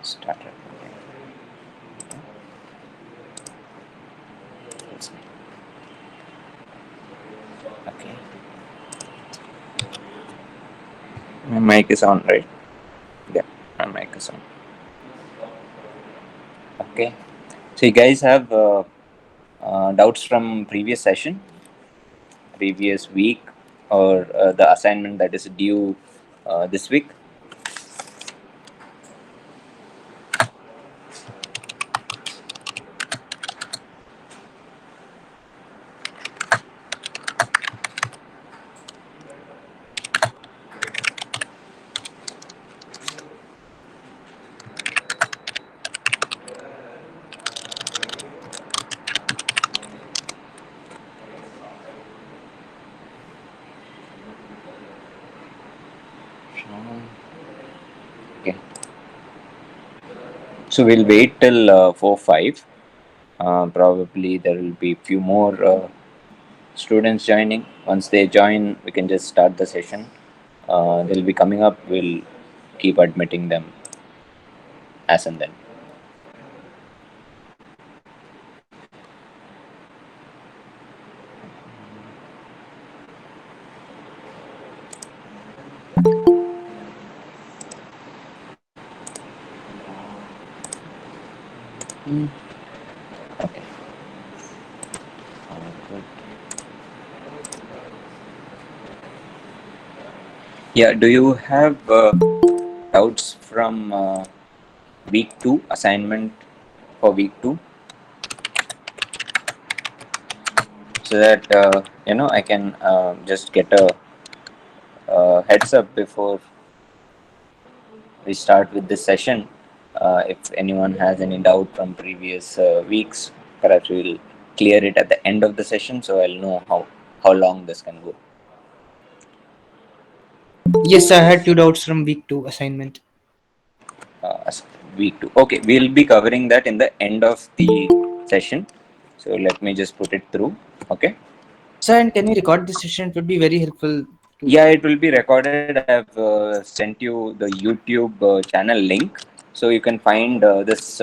Start recording. Okay. My mic is on, right? Yeah, my mic is on. Okay. So you guys have doubts from previous session, previous week, or the assignment that is due this week? Okay. So we'll wait till 4-5. Probably there will be few more students joining. Once they join, we can just start the session. They'll be coming up. We'll keep admitting them as and then. Okay. Good. Yeah. Do you have doubts from week 2 assignment for week 2, so that I can just get a heads up before we start with this session. If anyone has any doubt from previous weeks, perhaps we'll clear it at the end of the session, so I'll know how long this can go. Yes, I had 2 doubts from week 2 assignment. As week 2. Okay, we'll be covering that in the end of the session. So let me just put it through. Okay. Sir, and can you record this session? It would be very helpful to. Yeah, it will be recorded. I've sent you the YouTube channel link, so you can find this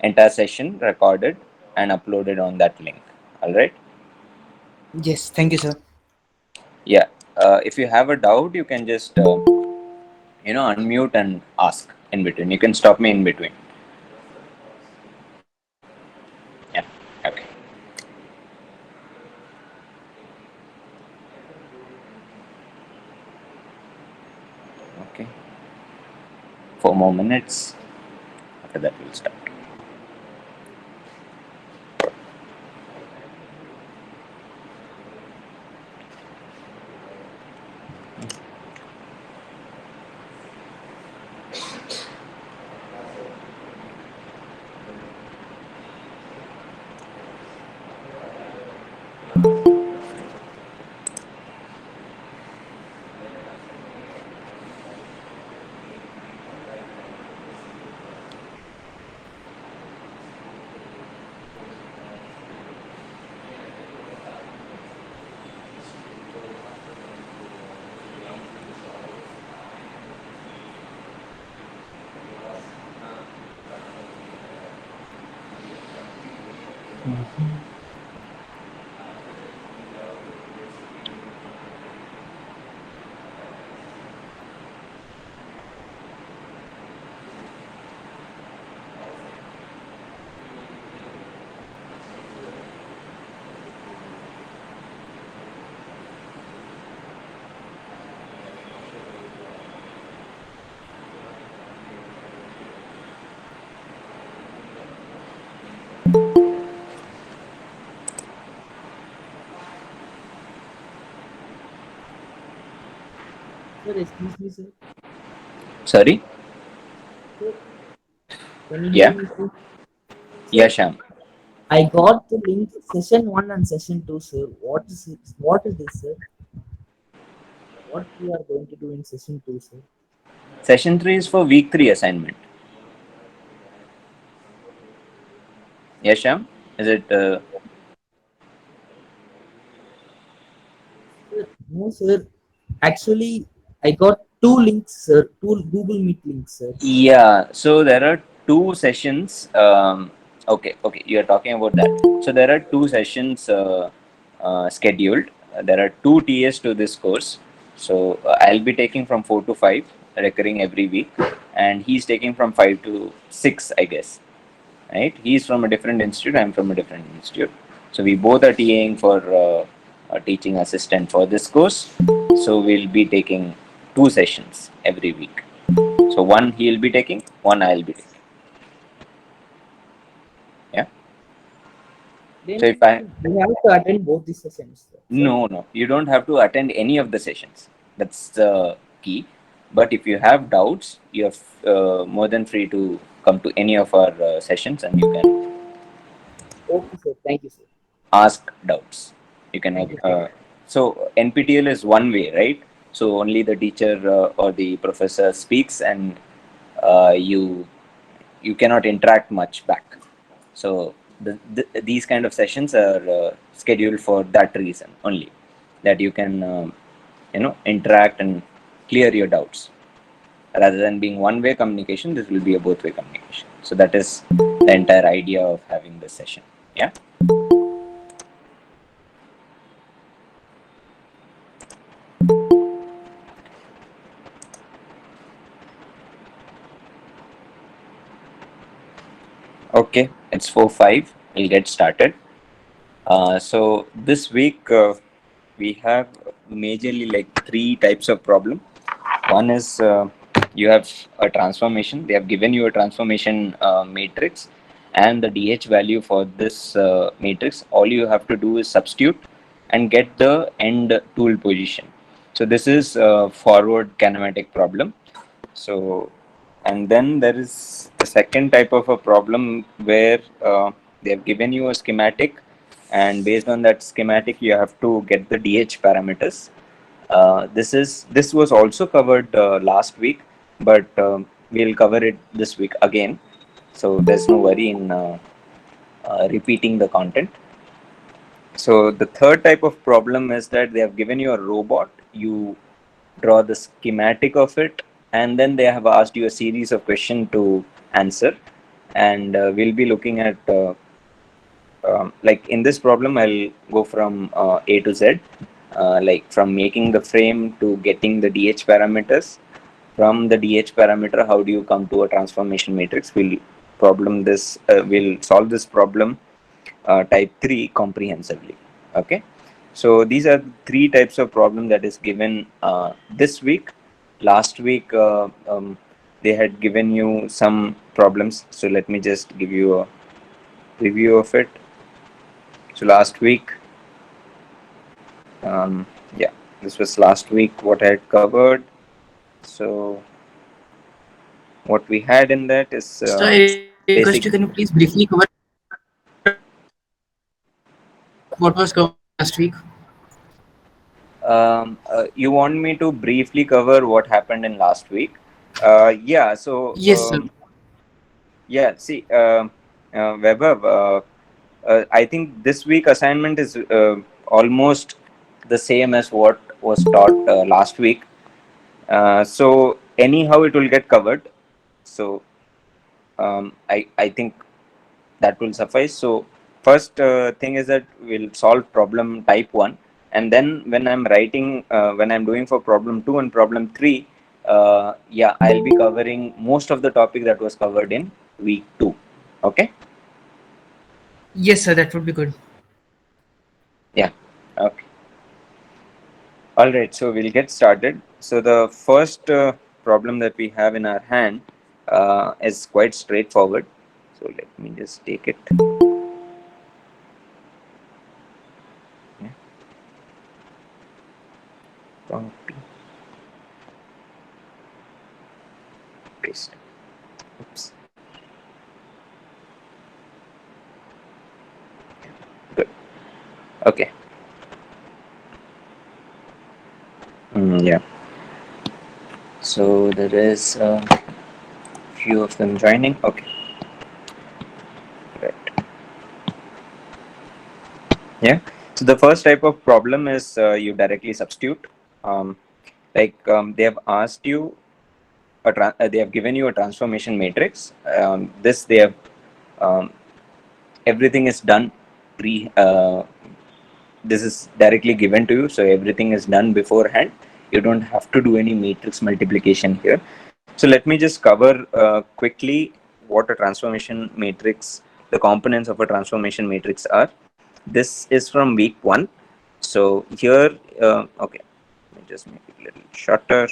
entire session recorded and uploaded on that link. All right. Yes, thank you, sir. Yeah. If you have a doubt, you can just unmute and ask in between. You can stop me in between. Yeah. Okay. Okay. 4 more minutes. After that, we'll start. Sir, excuse me, sir. Sorry. Sir, can you hear Yeah. me, sir? Yeah, Sir, Sham. I got the link session one and session two, sir. What is it? What is this, sir? What we are going to do in session two, sir? Session 3 is for week 3 assignment. Yeah, Sham. Is it? Sir, no, sir. Actually, I got two links, sir. Two Google Meet links, sir. Yeah, so there are two sessions. Okay, you are talking about that. So there are two sessions scheduled. There are two TS to this course. So I'll be taking from 4 to 5, recurring every week, and he's taking from 5 to 6, I guess. Right? He's from a different institute. I'm from a different institute. So we both are TAing for a teaching assistant for this course. So we'll be taking two sessions every week. So one he'll be taking, one I'll be taking. Yeah. So if I Then we have to attend both the sessions, sir. no, you don't have to attend any of the sessions. That's the key. But if you have doubts, you're more than free to come to any of our sessions, and you can Okay, sir. Thank you, sir. ask doubts. You can Thank you, sir. so NPTEL is one way, right? So only the teacher or the professor speaks, and you cannot interact much back. So these kind of sessions are scheduled for that reason only, that you can interact and clear your doubts. Rather than being one-way communication, this will be a both-way communication. So that is the entire idea of having this session. Yeah. Okay, it's 4:05. We'll get started. So this week we have majorly like three types of problem. One is you have a transformation. They have given you a transformation matrix and the DH value for this matrix. All you have to do is substitute and get the end tool position. So this is a forward kinematic problem. So, and then there is the second type of a problem where they have given you a schematic, and based on that schematic, you have to get the DH parameters. This was also covered last week, but we'll cover it this week again. So there's no worry in repeating the content. So the third type of problem is that they have given you a robot. You draw the schematic of it, and then they have asked you a series of questions to answer. And we'll be looking at like in this problem, I'll go from A to Z, like from making the frame to getting the DH parameters. From the DH parameter, how do you come to a transformation matrix? We'll solve this problem type 3 comprehensively. Okay, so these are three types of problem that is given this week. Last week they had given you some problems, so let me just give you a review of it. So last week, yeah, this was last week what I had covered. So what we had in that is So I request you, can you basic. please briefly cover what was covered last week? You want me to briefly cover what happened in last week? Yeah. So Yes, sir. yeah. See, Vaibhav, I think this week assignment is almost the same as what was taught last week. So anyhow, it will get covered. So I think that will suffice. So first thing is that we'll solve problem type 1, and then when I'm doing for problem 2 and problem 3, yeah, I'll be covering most of the topic that was covered in week 2. Okay. Yes, sir. That would be good. Yeah. Okay. All right. So we'll get started. So the first problem that we have in our hand is quite straightforward. So let me just take it. Yeah. Copy, paste. Oops. Good. Okay. Yeah. So there is a few of them joining. Okay. Right. Yeah. So the first type of problem is you directly substitute. Um, Like they have asked you they have given you a transformation matrix. This they have um, everything is done pre. This is directly given to you, so everything is done beforehand. You don't have to do any matrix multiplication here. So let me just cover quickly what a transformation matrix, the components of a transformation matrix are. This is from week 1. So here, okay, let me just make it a little shorter.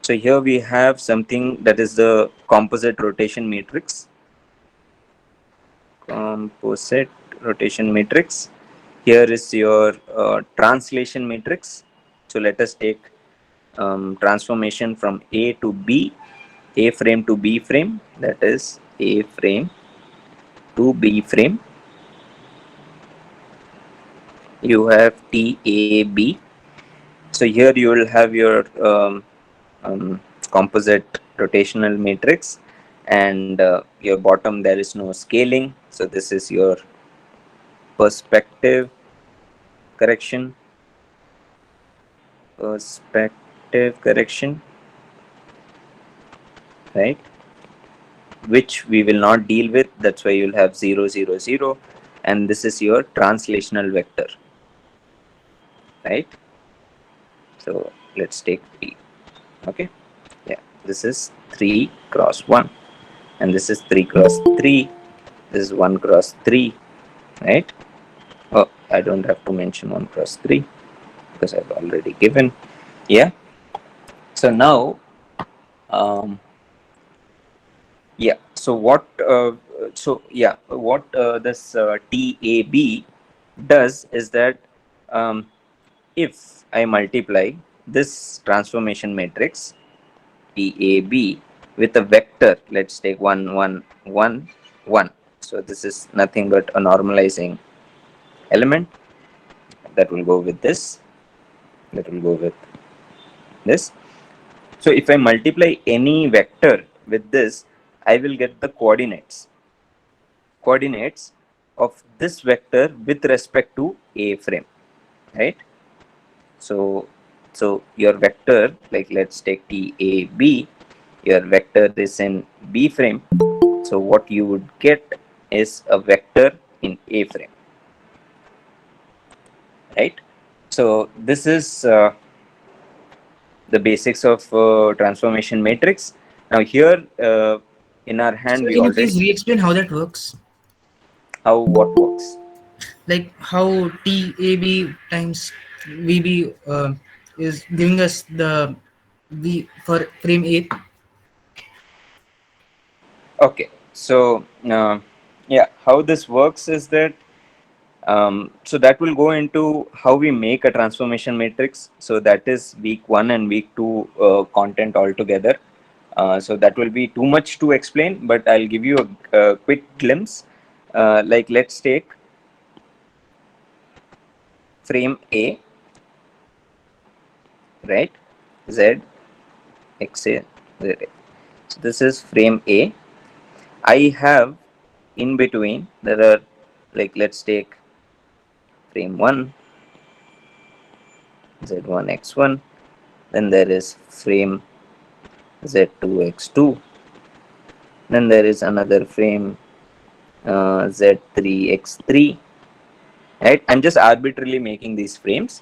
So here we have something that is the composite rotation matrix. Composite rotation matrix. Here is your translation matrix. So let us take transformation from A to B, A frame to B frame. That is A frame to B frame. You have TAB. So here you will have your composite rotational matrix, and your bottom there is no scaling. So this is your perspective correction, perspective correction, right? Which we will not deal with. That's why you'll have 0, 0, 0, and this is your translational vector, right? So let's take 3. Okay, yeah, this is 3 cross 1, and this is 3 cross 3. This is 1 cross 3, right? Oh, I don't have to mention 1 cross 3 because I've already given. Yeah. So now, yeah. So what? What this TAB does is that if I multiply this transformation matrix TAB with a vector, let's take 1, 1, 1, 1. So this is nothing but a normalizing element that will go with this. That will go with this. So if I multiply any vector with this, I will get the coordinates of this vector with respect to A frame, right? So your vector, like let's take TAB, your vector is in B frame. So what you would get is a vector in A frame, right? So this is the basics of transformation matrix. Now here in our hand So we can you already, please re-explain how that works? how what works. Like how TAB times VB is giving us the V for frame 8. Okay, so yeah, how this works is that so that will go into how we make a transformation matrix. So that is week 1 and week 2 content altogether. So that will be too much to explain, but I'll give you a quick glimpse. Like let's take frame A, right? Z, X, A, Z. So this is frame A. I have in between, there are, like let's take frame 1, Z1, X1. Then there is frame Z2, X2. Then there is another frame Z3, X3. Right? I'm just arbitrarily making these frames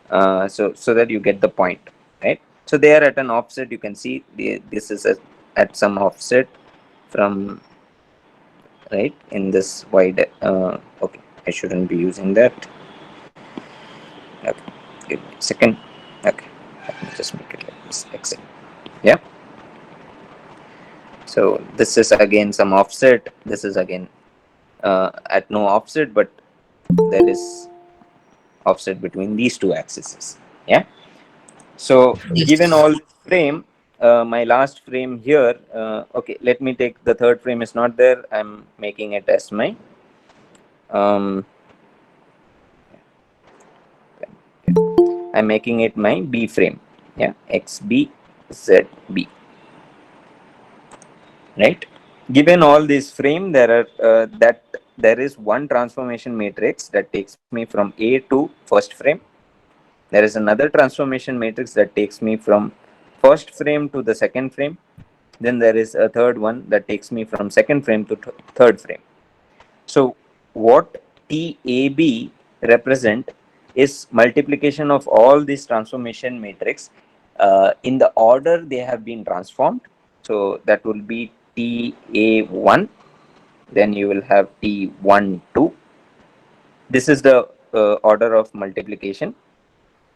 so that you get the point, right? So they are at an offset. You can see this is at some offset from, right, in this wide. Okay, I shouldn't be using that. Okay, give me a second. Okay, let me just make it like this. Exit. Yeah. So this is again some offset. This is again at no offset, but there is offset between these two axes. Yeah. So given Yes. all frame, my last frame here, okay, let me take the third frame is not there. I'm making it as my, um, I'm making it my B frame. Yeah, XB, ZB, right? Given all this frame, there are that there is one transformation matrix that takes me from A to first frame. There is another transformation matrix that takes me from first frame to the second frame. Then there is a third one that takes me from second frame to third frame. So what TAB represent is multiplication of all these transformation matrix in the order they have been transformed. So that will be TA1, then you will have T12. This is the order of multiplication,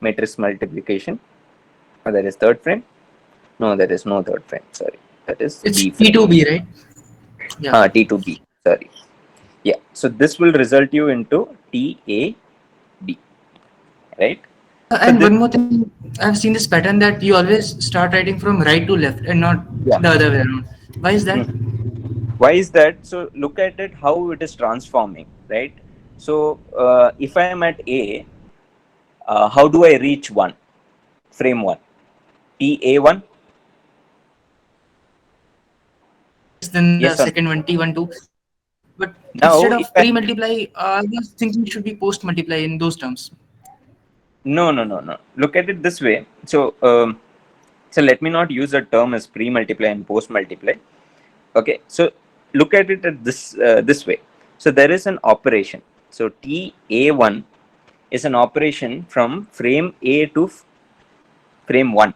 matrix multiplication. There is third frame. No, there is no third frame. Sorry, that is It's B frame. T2B, right? Yeah. T2B. Sorry. Yeah. So this will result you into TAB, right? So And this, one more thing, I've seen this pattern that you always start writing from right to left and not yeah. the other way around. Why is that? Mhm. Why is that? So look at it how it is transforming, right? So if I am at A, how do I reach one frame one? TA1. Yes, then the Yes or no? second one, T1, 2. But Now instead if of I pre-multiply, I was thinking it should be post-multiply in those terms. no. Look at it this way. So let me not use a term as pre-multiply and post-multiply. Okay. So look at it at this way. So there is an operation. So TA1 is an operation from frame A to frame 1.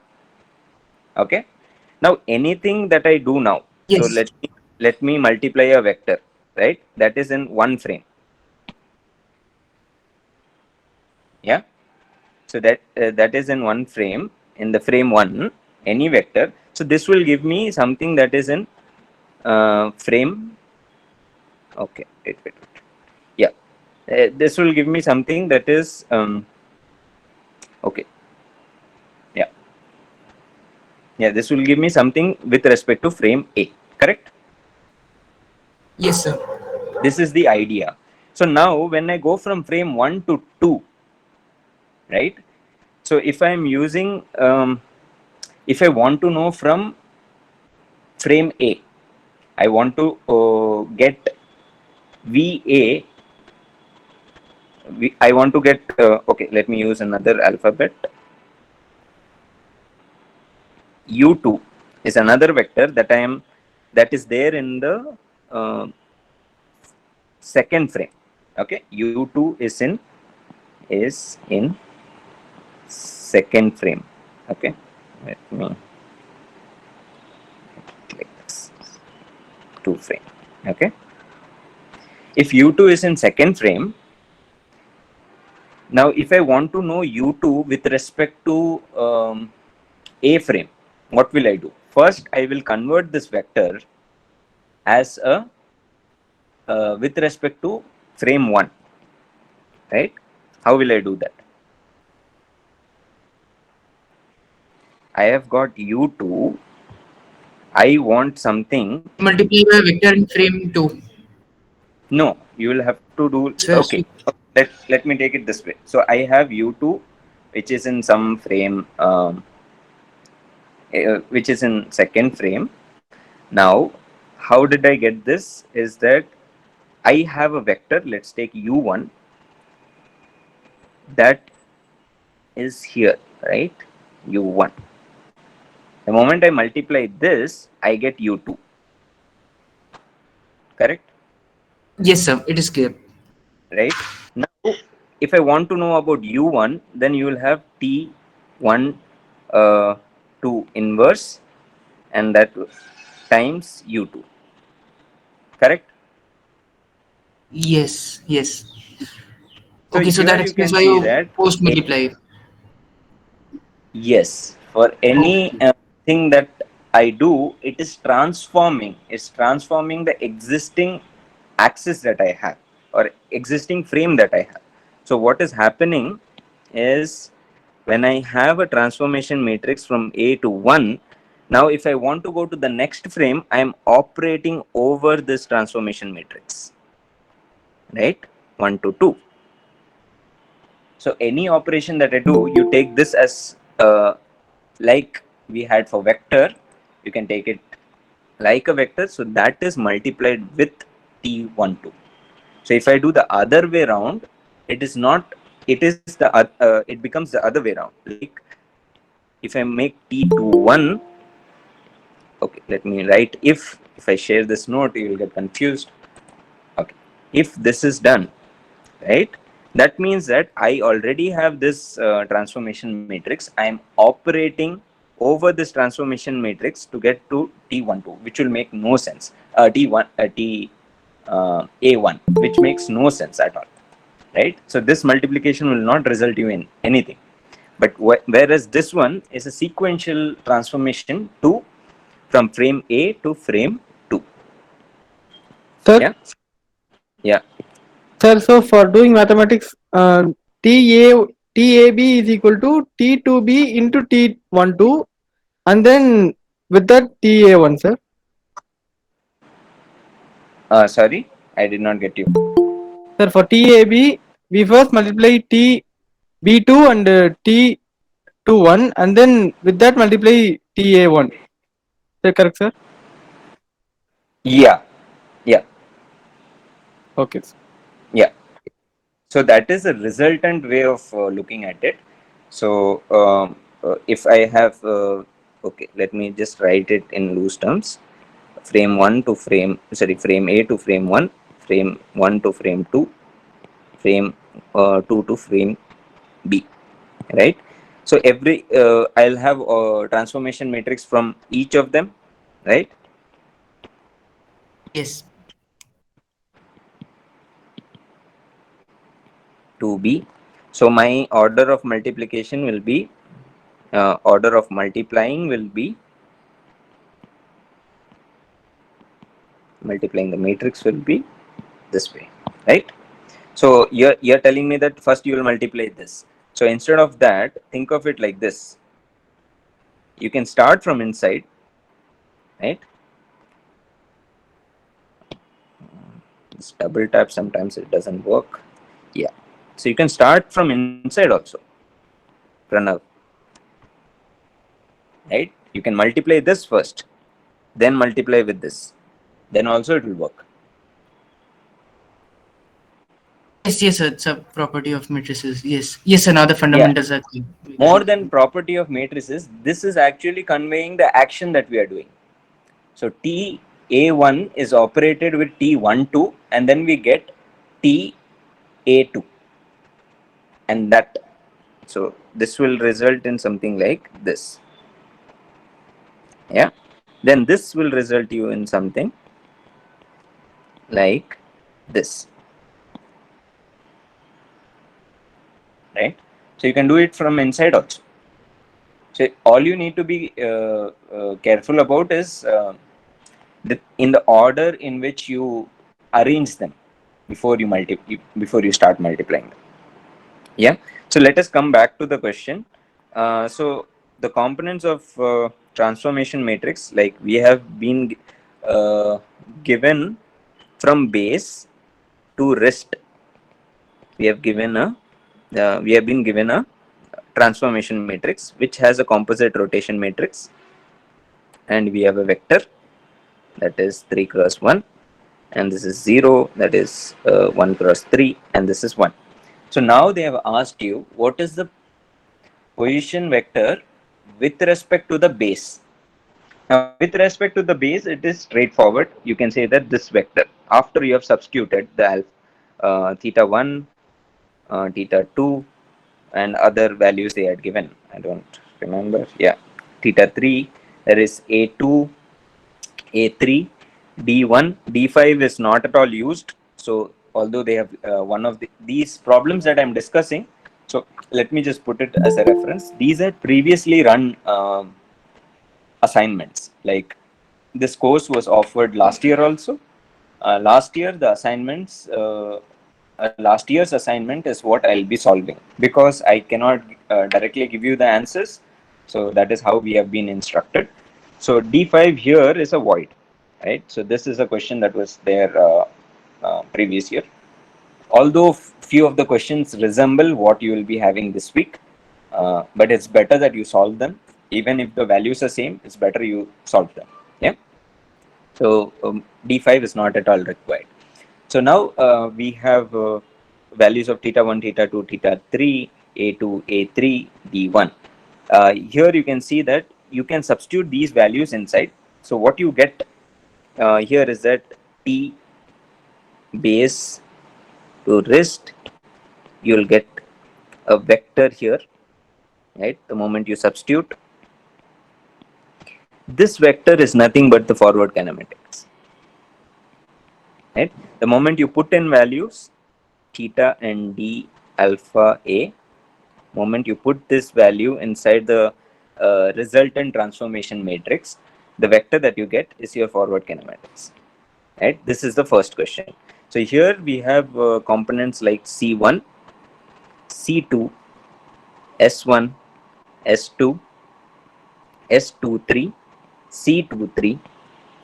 Okay. Now anything that I do now, so Yes. let me multiply a vector, right? That is in one frame. Yeah. So that is in one frame, in the frame 1, any vector. So this will give me something that is in frame. Okay. Wait. Yeah. This will give me something that is okay. Yeah. Yeah. This will give me something with respect to frame A. Correct. Yes, sir. This is the idea. So now when I go from frame 1 to 2, right? So if I am using, if I want to know from frame A, I want to get VA. I want to get, okay, let me use another alphabet. U2 is another vector that is there in the uh, second frame. Okay, U2 is in second frame. Okay, let me click this. Two frame. Okay, if U2 is in second frame, now if I want to know U2 with respect to A frame, what will I do? First, I will convert this vector as a with respect to frame 1, right? How will I do that? I have got U2. I want something. Multiply by vector in frame 2. No, you will have to do. Yes, sir. Okay, let me take it this way. So I have U2, which is in some frame, which is in second frame. Now, how did I get this? Is that I have a vector. Let's take U1 that is here, right? U1. The moment I multiply this, I get U2. Correct? Yes, sir. It is clear. Right? Now, if I want to know about U1, then you will have T1 to inverse and that times U2. Correct? Yes. So Okay, so here that you explains can why see you that post multiply. yes, for any Okay. thing that I do, it is transforming. It's transforming the existing axis that I have or existing frame that I have. So what is happening is when I have a transformation matrix from A to 1, now if I want to go to the next frame, I am operating over this transformation matrix, right? 1 to 2. So any operation that I do, you take this as like we had for vector, you can take it like a vector. So that is multiplied with T12. So if I do the other way around, it is not. It is the. It becomes the other way around. Like if I make t to 1. Okay, let me write. If I share this note, you will get confused. Okay, if this is done, right? That means that I already have this transformation matrix. I am operating over this transformation matrix to get to T12, which will make no sense. A1, which makes no sense at all, right? So this multiplication will not result you in anything. But whereas this one is a sequential transformation to from frame A to frame 2. Sir, Yeah, yeah, sir, so for doing mathematics, TA TAB is equal to T2B into T12, and then with that TA1, sir. sorry, I did not get you. Sir, for TAB, we first multiply TB2 and T21, and then with that multiply TA1. Is that correct, sir? Yeah, yeah, Okay, sir. yeah. So that is a resultant way of looking at it. So if I have, okay, let me just write it in loose terms. Frame 1 to frame, sorry, frame A to frame 1, frame 1 to frame 2, frame 2 to frame B, right? So every, I'll have a transformation matrix from each of them, right? Yes. To B. So my order of multiplication will be, order of multiplying will be, multiplying the matrix will be this way, right? So you're telling me that first you will multiply this. So instead of that, think of it like this. You can start from inside, right? This double tap, sometimes it doesn't work. Yeah. So you can start from inside also, Pranav, right? You can multiply this first, then multiply with this. Then also it will work. Yes, yes, sir. It's a property of matrices. Yes, yes, sir. Now the Yeah. fundamentals are clear. More than property of matrices, this is actually conveying the action that we are doing. So T A1 is operated with T12, and then we get T A2, and that. So this will result in something like this. Yeah. Then this will result you in something like this. Right. So you can do it from inside also. So all you need to be careful about is in the order in which you arrange them before you start multiplying them. Yeah. So let us come back to the question. So the components of transformation matrix, like we have been given from base to rest. We have been given a transformation matrix which has a composite rotation matrix, and we have a vector that is 3 cross 1, and this is 0, that is 1 cross 3, and this is 1. So now they have asked you what is the position vector with respect to the base. Now, with respect to the base, it is straightforward. You can say that this vector, after you have substituted the theta 1, theta 2, and other values they had given. I don't remember. Yeah, theta 3, there is A2, A3, D1, D5 is not at all used. So, although they have one of these problems that I'm discussing, so let me just put it as a reference. These are previously run assignments. Like this course was offered last year also. Last year, the assignments, last year's assignment is what I'll be solving, because I cannot directly give you the answers. So that is how we have been instructed. So D5 here is a void, right? So this is a question that was there previous year. Although few of the questions resemble what you will be having this week, but it's better that you solve them. Even if the values are same, it's better you solve them. Yeah. So D5 is not at all required. So now we have values of theta 1, theta 2, theta 3, a2, a3, d1. Here you can see that you can substitute these values inside. So what you get here is that t base to rest, you'll get a vector here, right? The moment you substitute, this vector is nothing but the forward kinematics, right? The moment you put in values theta and d alpha a, moment you put this value inside the resultant transformation matrix, the vector that you get is your forward kinematics, right? This is the first question. So here we have components like c1, c2, s1, s2, s23, c23.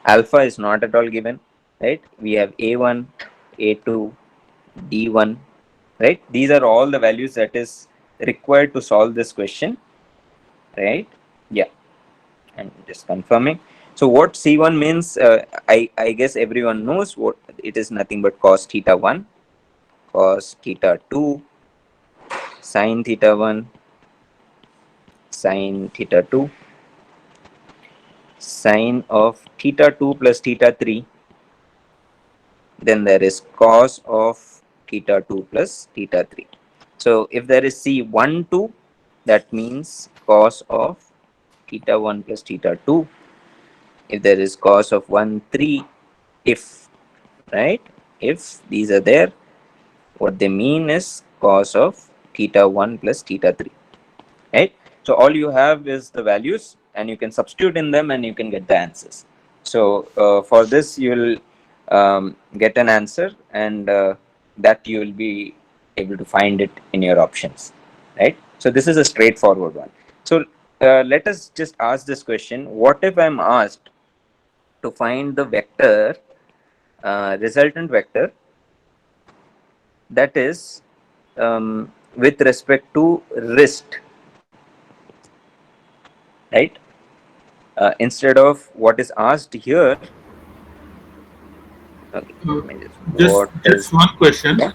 Alpha is not at all given, right? We have a1, a2, d1, right? These are all the values that is required to solve this question, right? Yeah, and just confirming. So what c1 means, I guess everyone knows what it is, nothing but cos theta 1, cos theta 2, sin theta 1, sin theta 2, sine of theta 2 plus theta 3, then there is cos of theta 2 plus theta 3. So if there is c1 2, that means cos of theta 1 plus theta 2. If there is cos of 1 3, if, right, if these are there, what they mean is cos of theta 1 plus theta 3, right? So all you have is the values and you can substitute in them and you can get the answers. So for this you will get an answer, and that you will be able to find it in your options, right? So this is a straightforward one. So let us just ask this question: what if I'm asked to find the vector, resultant vector, that is with respect to wrist, right? Instead of what is asked here, okay, Uh, just what is, one question. yeah,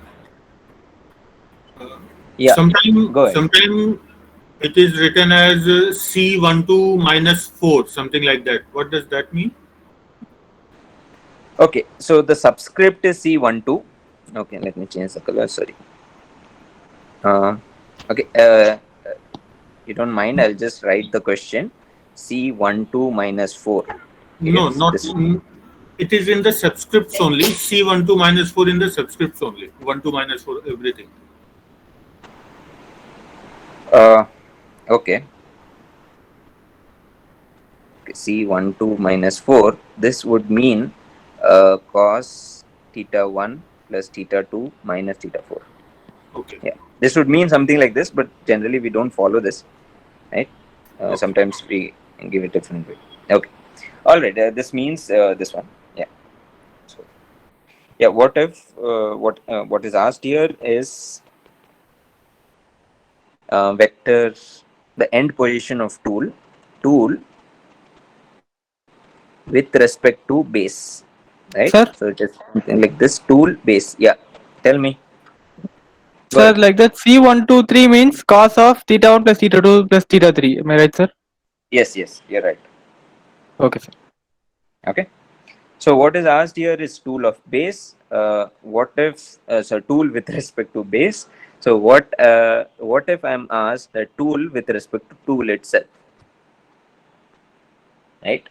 yeah, go ahead. Sometime it is written as C12 minus 4, something like that. What does that mean? Okay, so the subscript is C12. Okay, let me change the color, sorry. Okay, you don't mind, I'll just write the question. C12 minus 4. No, It's not. this. It is in the subscripts only. C12 minus 4 in the subscripts only. 12 minus 4, everything. Uh, okay. C12 minus 4. This would mean cos theta 1 plus theta 2 minus theta 4. Okay. Yeah, this would mean something like this, but generally we don't follow this, right? Okay. Sometimes we give it different way. Okay, all right. This means this one. Yeah. So yeah, what if what is asked here is vector, the end position of tool with respect to base, right? Sir, So it is something like this, tool base. Yeah, tell me. Go sir, ahead. like that C123 means cos of theta 1 plus theta 2 plus theta 3. Am I right, sir? Yes, yes, you're right. Okay, sir. Okay. So what is asked here is tool of base. What if so tool with respect to base? So what if I'm asked a tool with respect to tool itself, right?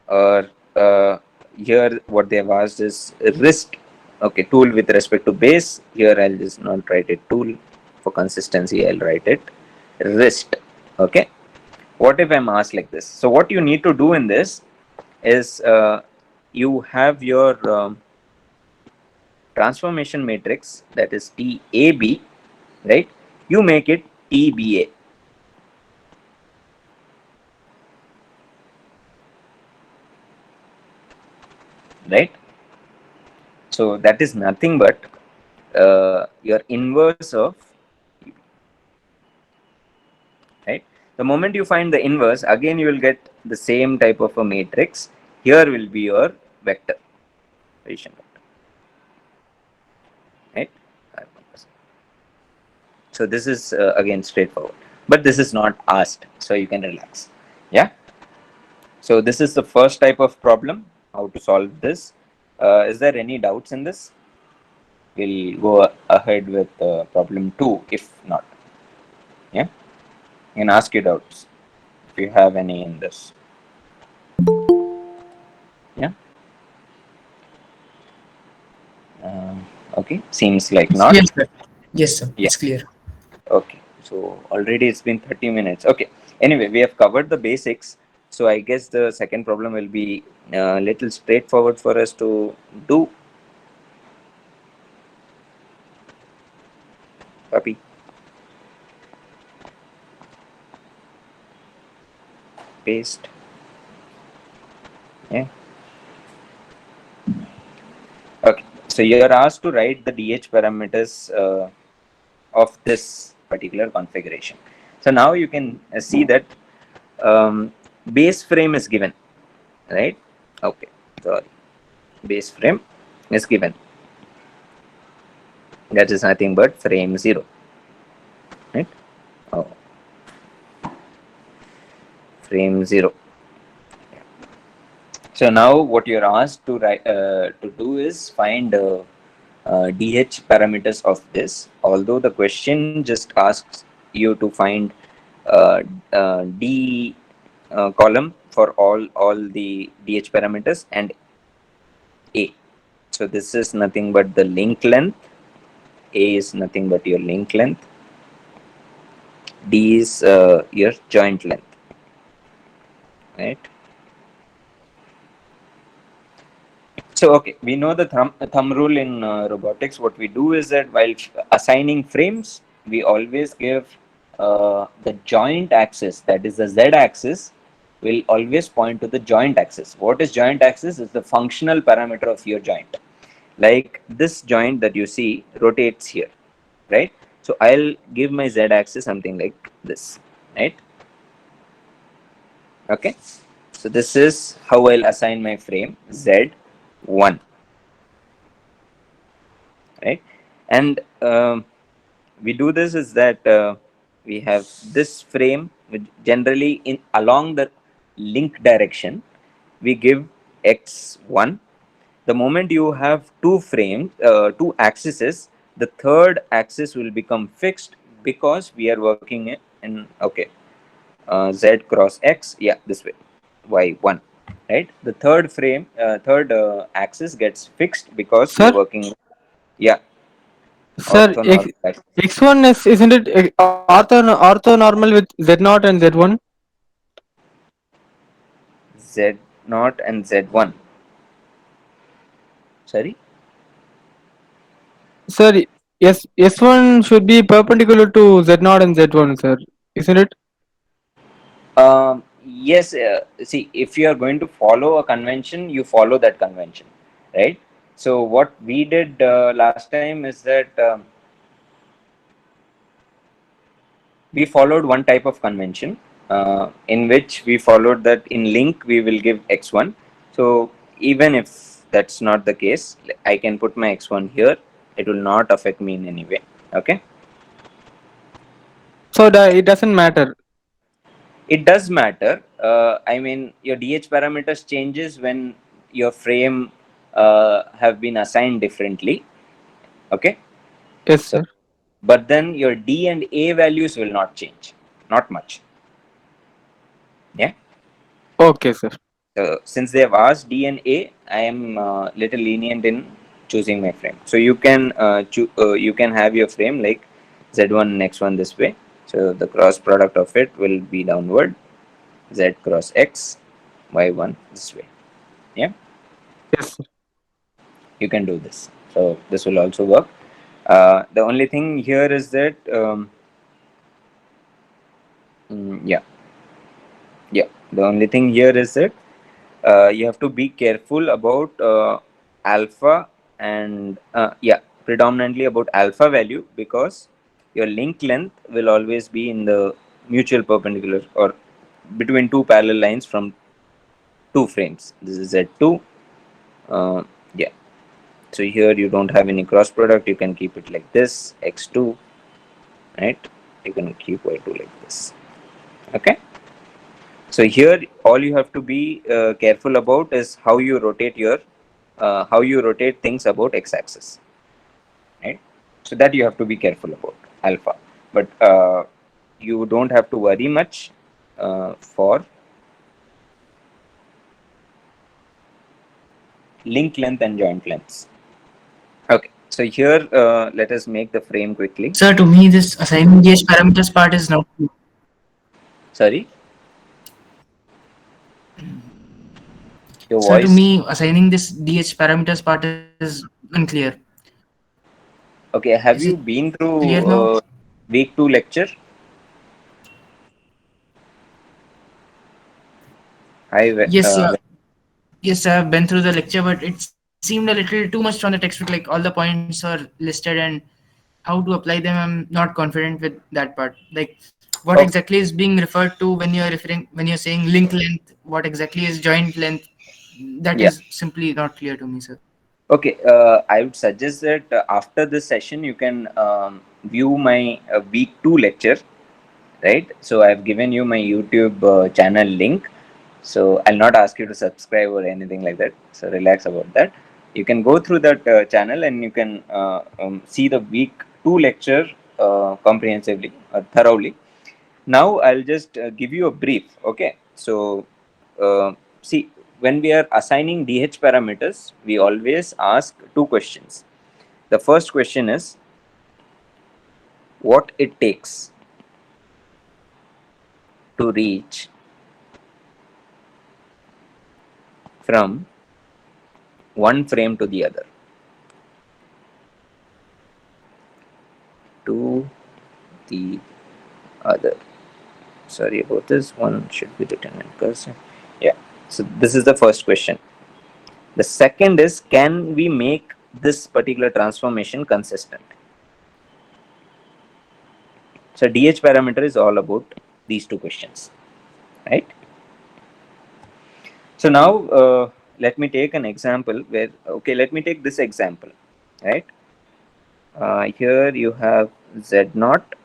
Or here what they have asked is wrist. Okay, tool with respect to base. Here I'll just not write it tool for consistency. I'll write it wrist. Okay. What if I'm asked like this? So what you need to do in this is you have your transformation matrix, that is TAB, right? You make it TBA, right? So that is nothing but your inverse of TB, right? The moment you find the inverse, again you will get the same type of a matrix. Here will be your vector, position vector. So this is again straightforward, but this is not asked, so you can relax. Yeah. So this is the first type of problem. How to solve this? Is there any doubts in this? We'll go ahead with problem 2. If not, yeah, you can ask your doubts if you have any in this. Yeah. Okay. Seems like not. Yes, sir. Yes, sir. Yeah. It's clear. Okay. So already it's been 30 minutes. Okay. Anyway, we have covered the basics. So I guess the second problem will be a little straightforward for us to do. Puppy. Paste. Yeah. Okay. So you are asked to write the DH parameters of this particular configuration. So now you can see that base frame is given, right? Okay. Sorry. Base frame is given. That is nothing but frame 0, right? Oh, frame 0. So now what you're asked to write to do is find DH parameters of this. Although the question just asks you to find uh, D column for all the DH parameters and A. So this is nothing but the link length. A is nothing but your link length. D is your joint length, right? So, okay, we know the thumb rule in robotics. What we do is that while assigning frames, we always give the joint axis, that is the z axis, will always point to the joint axis. What is joint axis? Is the functional parameter of your joint. Like this joint that you see rotates here, right? So I'll give my z axis something like this, right? Okay. So this is how I'll assign my frame z1, right? And we do this is that we have this frame which generally in along the link direction we give x1. The moment you have two frames, two axes, the third axis will become fixed because we are working in okay z cross x, yeah, this way, y1, right? The third frame, third axis gets fixed because we are Sir, working, yeah, sir, orthonormal axis. X1 is isn't it orthonormal with Z0 and Z1? Z0 and Z1. Sorry. Sir, yes, S1 should be perpendicular to Z0 and Z1, sir, isn't it? Yes. See, if you are going to follow a convention, you follow that convention, right? So what we did last time is that we followed one type of convention in which we followed that in link we will give x1. So even if that's not the case, I can put my x1 here. It will not affect me in any way. Okay. So it doesn't matter. It does matter. I mean, your DH parameters changes when your frame have been assigned differently. Okay. Yes, So, sir. but then your D and A values will not change. Not much. Yeah. Okay, sir. So since they have asked D and A, I am little lenient in choosing my frame. So you can have your frame like Z1 next one this way. So the cross product of it will be downward. Z cross X, Y1 this way. Yeah, Yes, sir. you can do this. So this will also work. The only thing here is that yeah, yeah. The only thing here is that you have to be careful about alpha and yeah, predominantly about alpha value, because your link length will always be in the mutual perpendicular or between two parallel lines from two frames. This is Z2. Yeah. So here you don't have any cross product. You can keep it like this, x2, right? You can keep y2 like this. Okay. So here, all you have to be careful about is how you rotate things about x-axis, right? So that you have to be careful about alpha, but you don't have to worry much for link length and joint lengths. Okay, so here let us make the frame quickly. Sir, to me, this assigning DH parameters part is not clear. Sorry, your Sir, to voice. me, assigning this DH parameters part is unclear. Okay, Is have it you been clear through now? week 2 lecture? I Yes, yes, I have been through the lecture, but it seemed a little too much from the textbook. Like all the points are listed, and how to apply them, I'm not confident with that part. Like what oh, exactly is being referred to when you're saying link length? What exactly is joint length? That yeah. is simply not clear to me, sir. Okay, I would suggest that after this session, you can view my week 2 lecture, right? So I've given you my YouTube channel link. So I'll not ask you to subscribe or anything like that. So relax about that. You can go through that channel and you can see the week 2 lecture comprehensively or thoroughly. Now I'll just give you a brief. Okay, so see, when we are assigning DH parameters, we always ask two questions. The first question is what it takes to reach from one frame to the other. To the other. Sorry about this. One should be written in cursive. Yeah. So this is the first question. The second is, can we make this particular transformation consistent? So DH parameter is all about these two questions, right? So now let me take an example where, okay, let me take this example, right? Here you have Z naught,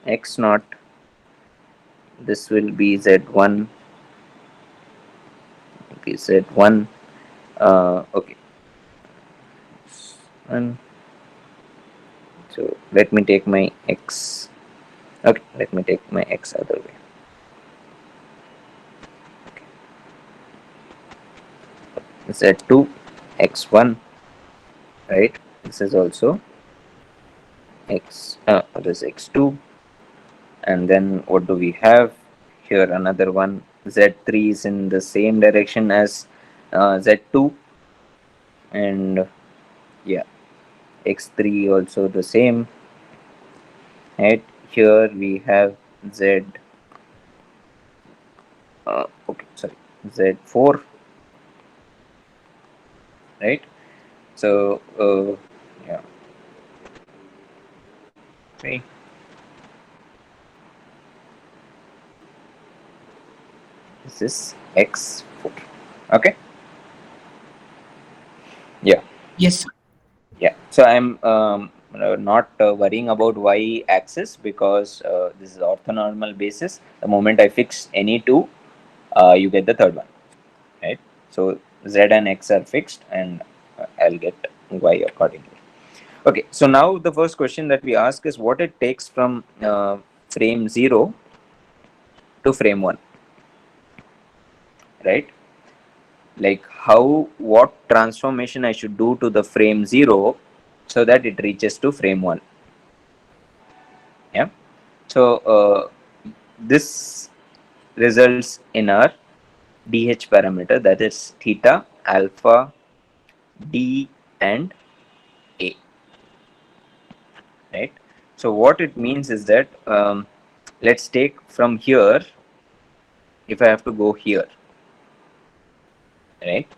X naught, this will be Z1, okay, Z1, okay, and so let me take my X, okay, let me take my X other way. Z2, X1, right? This is also this X2, and then what do we have here? Another one. Z3 is in the same direction as Z2, and yeah, X3 also the same, right? Here we have Z, okay, sorry, Z4, right? So yeah, okay. This is X4. Okay. Yeah. Yes, sir. Yeah. So I'm not worrying about y axis because this is orthonormal basis. The moment I fix any two, you get the third one, right? So z and x are fixed, and I'll get y accordingly. Okay. So now the first question that we ask is what it takes from frame 0 to frame 1, right? Like what transformation I should do to the frame 0 so that it reaches to frame 1. Yeah. So this results in our DH parameter, that is theta, alpha, D, and A, right? So what it means is that let's take from here, if I have to go here, right?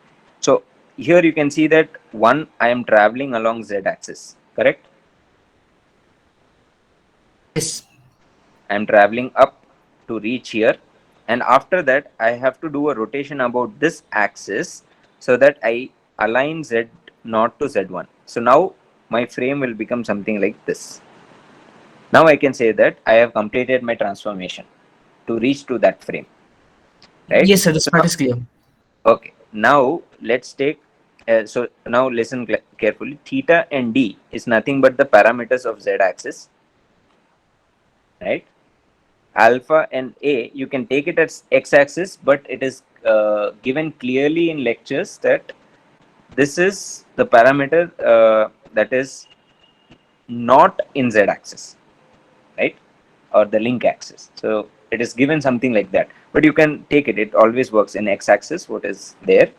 So here you can see that one, I am traveling along Z axis, correct? Yes. I am traveling up to reach here, and after that I have to do a rotation about this axis so that I align Z naught to Z1. So now my frame will become something like this, Now I can say that I have completed my transformation to reach to that frame, right? Yes, sir. This So part now, is clear. okay, now let's take, so now listen carefully. Theta and d is nothing but the parameters of z axis, right? Alpha and a, you can take it as x axis, but it is given clearly in lectures that this is the parameter that is not in z axis, right? Or the link axis. So it is given something like that, but you can take it, it always works in x axis. What is there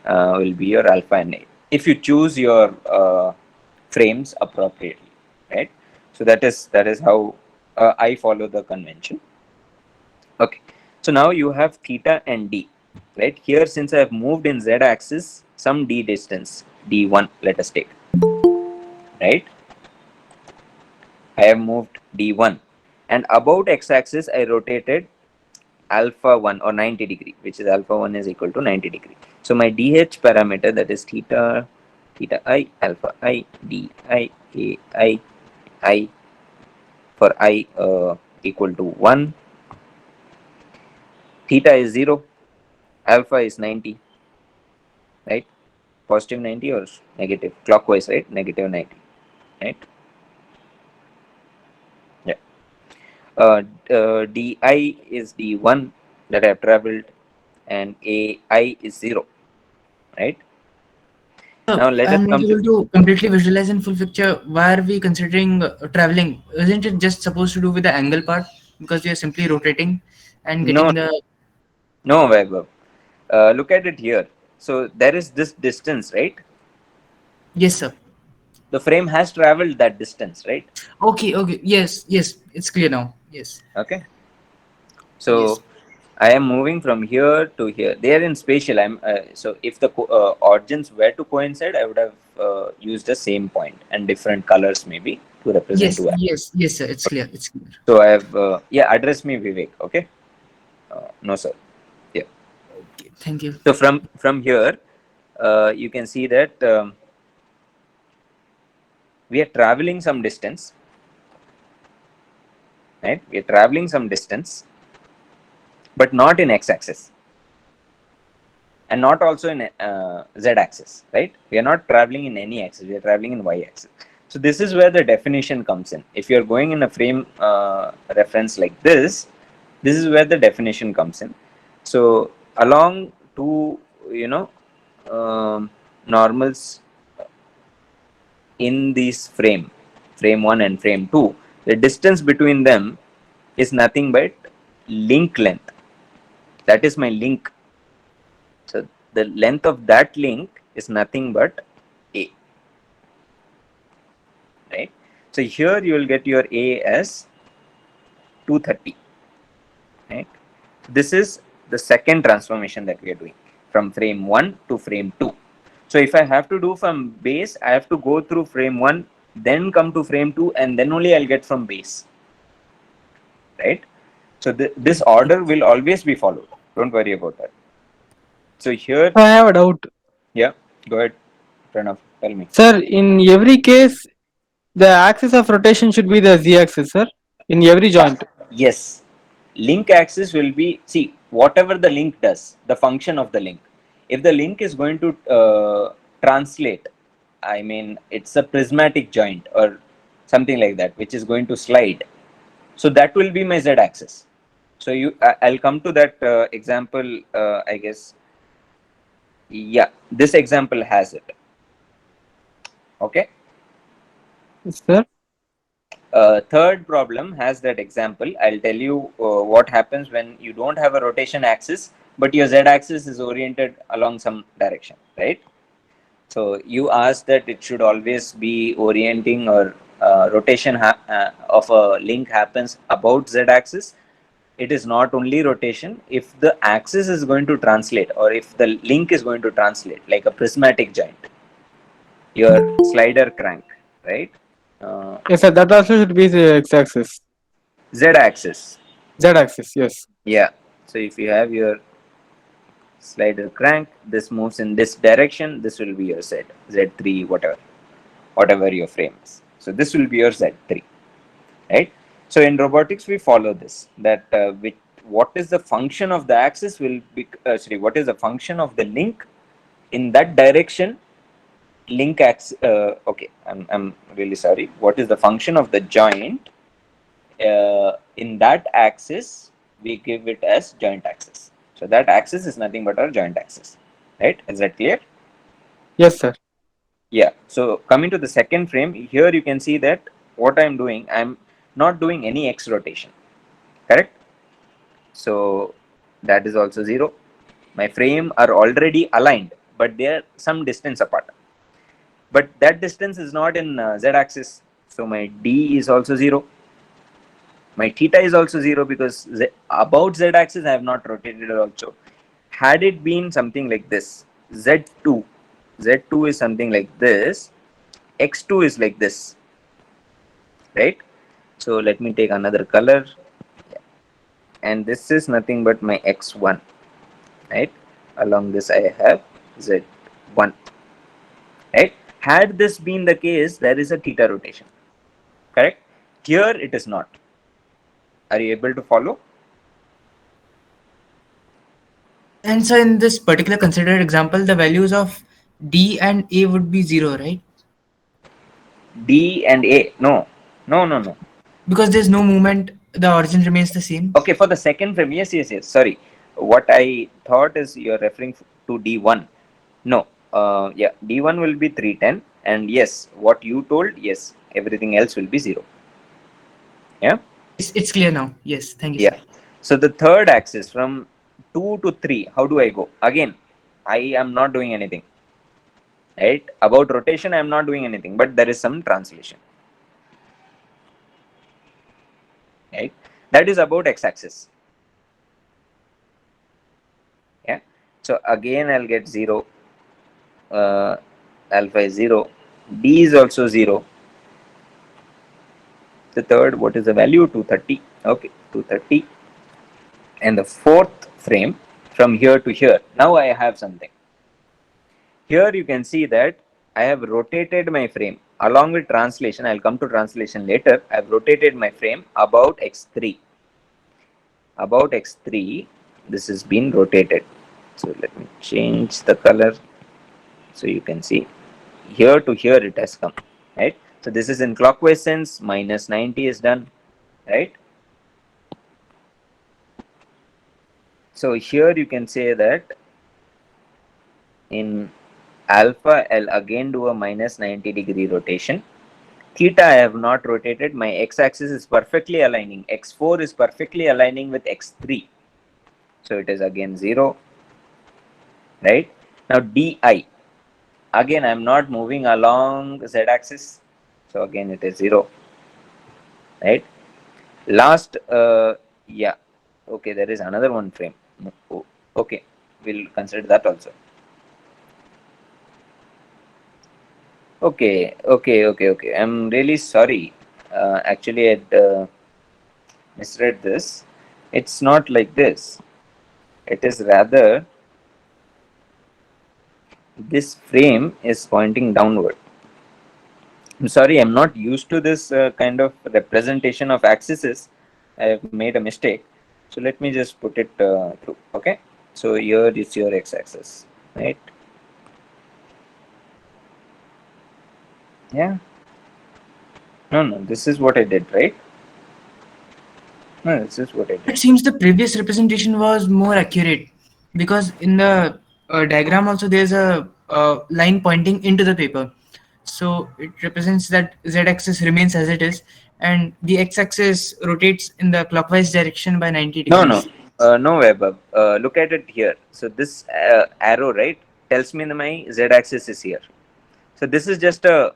will be your alpha and a, if you choose your frames appropriately, right? So that is how I follow the convention. Okay, so now you have theta and d, right? Here, since I have moved in z axis some d distance, d1, let us take, right? I have moved d1, and about x axis I rotated alpha 1 or 90 degree, which is alpha 1 is equal to 90 degree. So my dh parameter, that is theta, theta I, alpha I, d I, a I for I equal to 1, theta is 0, alpha is 90, right? Positive 90 or negative clockwise, right? Negative 90, right? Yeah. Di is d1 that I have traveled, and ai is 0, right? Now let us I'm not come to, able to completely visualize in full picture. Why are we considering traveling? Isn't it just supposed to do with the angle part? Because we are simply rotating and no, getting the. no, Vaibhav. Look at it here. So there is this distance, right? Yes, sir. The frame has traveled that distance, right? Okay, okay. Yes, yes. It's clear now. Yes, Okay. yes, So I am moving from here to here. They are in spatial. I'm so if the origins were to coincide, I would have used the same point and different colors maybe to represent yes, two. yes, yes, sir. It's clear. It's clear. So I have yeah. Address me Vivek. Okay. No sir. Yeah. Okay, thank you. So from here, you can see that we are traveling some distance, right? We are traveling some distance, but not in x-axis and not also in z-axis, right? We are not traveling in any axis. We are traveling in y-axis. So this is where the definition comes in. If you are going in a frame reference like this is where the definition comes in. So along two, you know, normals in this frame 1 and frame 2, the distance between them is nothing but link length. That is my link. So the length of that link is nothing but a, right? So here you will get your a as 230, right? This is the second transformation that we are doing from frame 1 to frame 2. So if I have to do from base, I have to go through frame 1, then come to frame 2, and then only I'll get from base, right? So this order will always be followed. Don't worry about that. So here, I have a doubt. yeah, go ahead, Pranav, tell me. Sir, in every case, the axis of rotation should be the z-axis, sir, in every joint. Yes, link axis will be, see, whatever the link does, the function of the link. If the link is going to translate, I mean, it's a prismatic joint or something like that, which is going to slide. So that will be my z axis. So I'll come to that example, I guess. Yeah, this example has it. Okay. Sir, Third problem has that example. I'll tell you what happens when you don't have a rotation axis, but your z-axis is oriented along some direction, right? So you asked that it should always be orienting or rotation of a link happens about z-axis. It is not only rotation. If the axis is going to translate, or if the link is going to translate, like a prismatic joint, your slider crank, right? Uh, yes, sir, that also should be the x-axis. z-axis. Z-axis, yes. Yeah. So if you have your slider crank, this moves in this direction. This will be your Z3, whatever your frame is. So this will be your Z3. right? So in robotics, we follow this, that what is the function of the axis will be, what is the function of the link in that direction, link axis, okay, I'm really sorry. What is the function of the joint in that axis? We give it as joint axis. So that axis is nothing but our joint axis, right? Is that clear? Yes, sir. Yeah. So coming to the second frame, here you can see that what I'm doing, I'm not doing any x rotation, correct? So that is also 0. My frame are already aligned, but they are some distance apart. But that distance is not in z axis. So my d is also 0. My theta is also 0 because about z axis I have not rotated also. Had it been something like this, z2, z2 is something like this, x2 is like this, right? So let me take another color, and this is nothing but my x1, right? Along this I have z1, right? Had this been the case, there is a theta rotation, correct? Here it is not. Are you able to follow? And so in this particular considered example, the values of D and A would be 0, right? D and A, no, no, no, no. Because there's no movement, the origin remains the same. Okay, for the second frame, yes, yes, yes. Sorry, what I thought is you're referring to D1. No, yeah, D1 will be 310, and yes, what you told, yes, everything else will be 0. Yeah, It's clear now. Yes, thank you, sir. yeah. So the third axis from 2 to 3, how do I go? Again, I am not doing anything, right? About rotation, I am not doing anything, but there is some translation, right? That is about x-axis. Yeah. So again, I'll get 0. Alpha is 0. D is also 0. The third, what is the value? 230. Okay, 230. And the fourth frame from here to here. Now I have something. Here you can see that I have rotated my frame along with translation. I'll come to translation later. I've rotated my frame about x3. About x3, this has been rotated. So let me change the color so you can see. Here to here it has come, right? So this is in clockwise sense, minus 90 is done, right? So here you can say that in alpha, I'll again do a minus 90-degree rotation. Theta, I have not rotated. My x-axis is perfectly aligning. x4 is perfectly aligning with x3. So it is again 0, right? Now di, again I'm not moving along z-axis. So again it is 0, right? Last, yeah, okay, there is another one frame. Okay, we'll consider that also. Okay. I'm really sorry. Actually, I misread this. It's not like this. It is rather this frame is pointing downward. I'm sorry, I'm not used to this kind of representation of axes. I have made a mistake. So let me just put it through. Okay. So here is your x-axis, right? Yeah. No. This is what I did, right? No, this is what I did. It seems the previous representation was more accurate because in the diagram also there's a line pointing into the paper. So it represents that z-axis remains as it is and the x-axis rotates in the clockwise direction by 90 No. degrees. No, Webber. Look at it here. So this arrow, right, tells me that my z-axis is here. So this is just a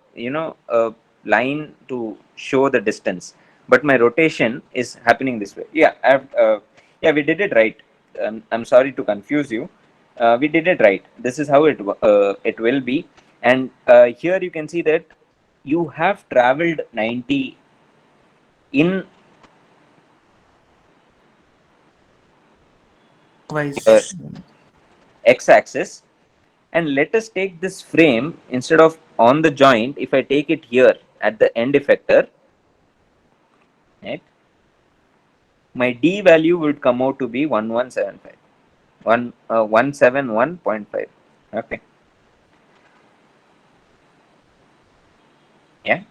line to show the distance. But my rotation is happening this way. Yeah, yeah, we did it right. I'm sorry to confuse you. We did it right. This is how it will be. And here you can see that you have traveled 90 in Clockwise. x-axis. And let us take this frame instead of on the joint. If I take it here at the end effector, right? My D value would come out to be 1175. 171.5. Okay. Yeah.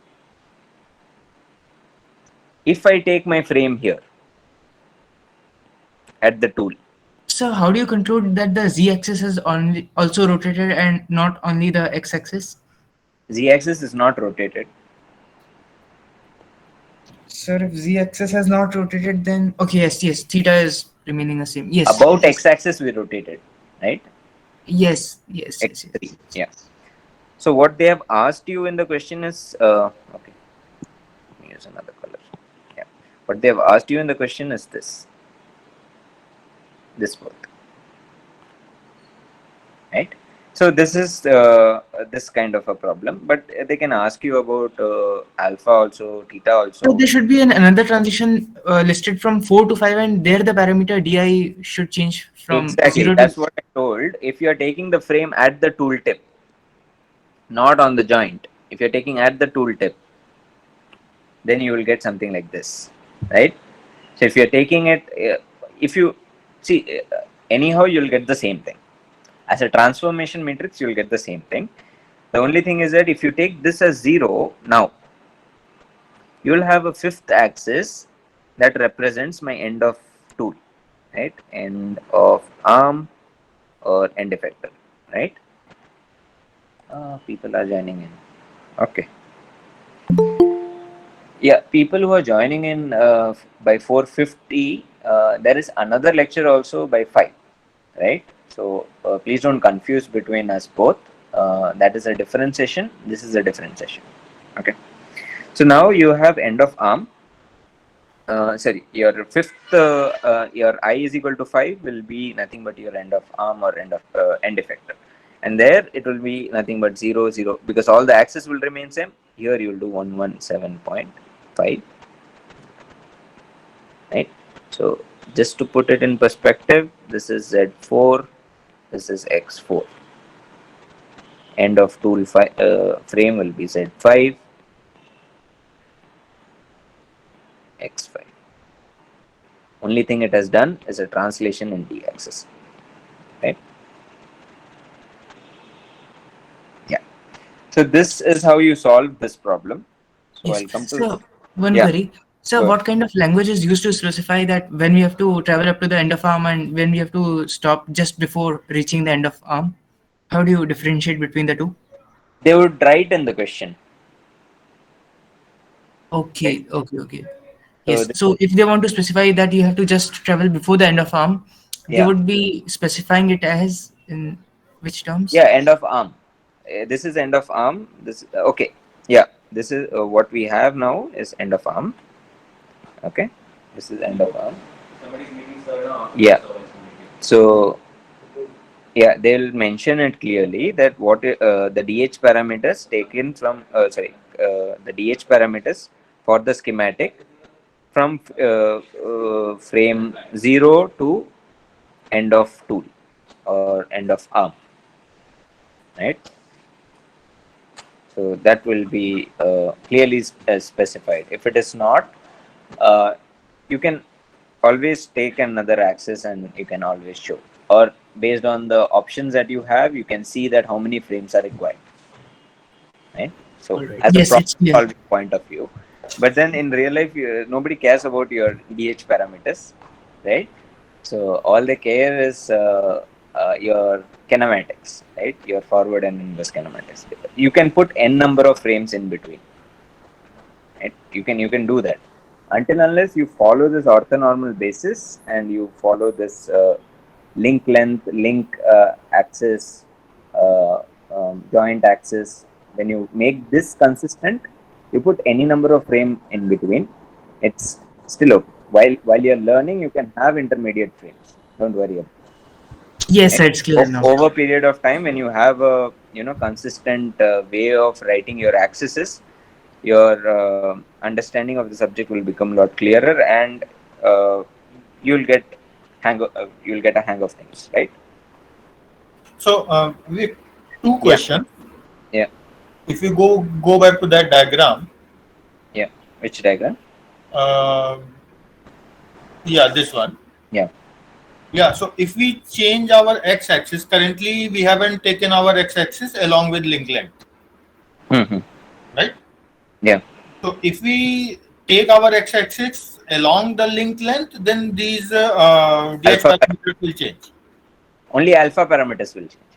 If I take my frame here at the tool, So how do you conclude that the z-axis is only also rotated and not only the x-axis? z-axis is not rotated. Sir, if z-axis has not rotated, then okay, yes, theta is remaining the same. Yes, About x-axis we rotated, right? yes. X3. Yeah. So what they have asked you in the question is, okay, let me use another color. Yeah. What they have asked you in the question is this both, right? So this is this kind of a problem, but they can ask you about alpha also, theta So also. there should be another transition listed from 4 to 5, and there the parameter di should change from Exactly. 0 to. That's what I told. If you are taking the frame at the tool tip, not on the joint, if you're taking at the tool tip, then you will get something like this, right? So if you're taking it, if you see, anyhow, you'll get the same thing. As a transformation matrix, you'll get the same thing. The only thing is that if you take this as 0, now you'll have a fifth axis that represents my end of tool, right? End of arm or end effector, right? People are joining in. Okay. Yeah, people who are joining in by 4:50, there is another lecture also by 5, right? So please don't confuse between us both. That is a different session. This is a different session. Okay. So now you have end of arm. Sorry, your fifth, your I is equal to 5 will be nothing but your end of arm or end effector. And there it will be nothing but 0, 0, because all the axes will remain same. Here you will do 117.5, right? So just to put it in perspective, this is Z4, this is X4. End of tool frame will be Z5, X5. Only thing it has done is a translation in D axis, right? Yeah. So this is how you solve this problem. So Yes. I'll come to, So one yeah, query. So go ahead. what kind of language is used to specify that when we have to travel up to the end of arm and when we have to stop just before reaching the end of arm? How do you differentiate between the two? They would write in the question, right? Okay. So Yes. So if they want to specify that you have to just travel before the end of arm, they yeah, would be specifying it as in which terms? yeah, end of arm. This is end of arm. This okay. Yeah, this is what we have now is end of arm. Okay, this is end of arm. Yeah. So yeah, they'll mention it clearly that what the DH parameters taken from the DH parameters for the schematic from frame 0 to end of tool or end of arm, right? So that will be clearly specified. If it is not, uh, you can always take another axis and you can always show, or based on the options that you have, you can see that how many frames are required, right? So Alright. as a Yes, problem it's clear. solving point of view, but then in real life, nobody cares about your DH parameters, right? So all they care is your kinematics, right? Your forward and inverse kinematics. You can put n number of frames in between, right? You can do that until unless you follow this orthonormal basis and you follow this link length, link axis, uh, joint axis. When you make this consistent, you put any number of frame in between. It's still okay. While you're learning, you can have intermediate frames. Don't worry about Yes, it. sir, it's clear now. Over period of time, when you have a consistent way of writing your axes, your understanding of the subject will become a lot clearer, and uh, you'll get you'll get a hang of things, right? So, Vic, two Yeah, questions. yeah, If you go back to that diagram, yeah. Which diagram? Um yeah, this one. Yeah. Yeah, so if we change our x-axis, currently we haven't taken our x-axis along with link length, Mm-hmm. right? Yeah. So if we take our x-axis along the link length, then these DH Alpha. parameters will change. Only alpha parameters will change.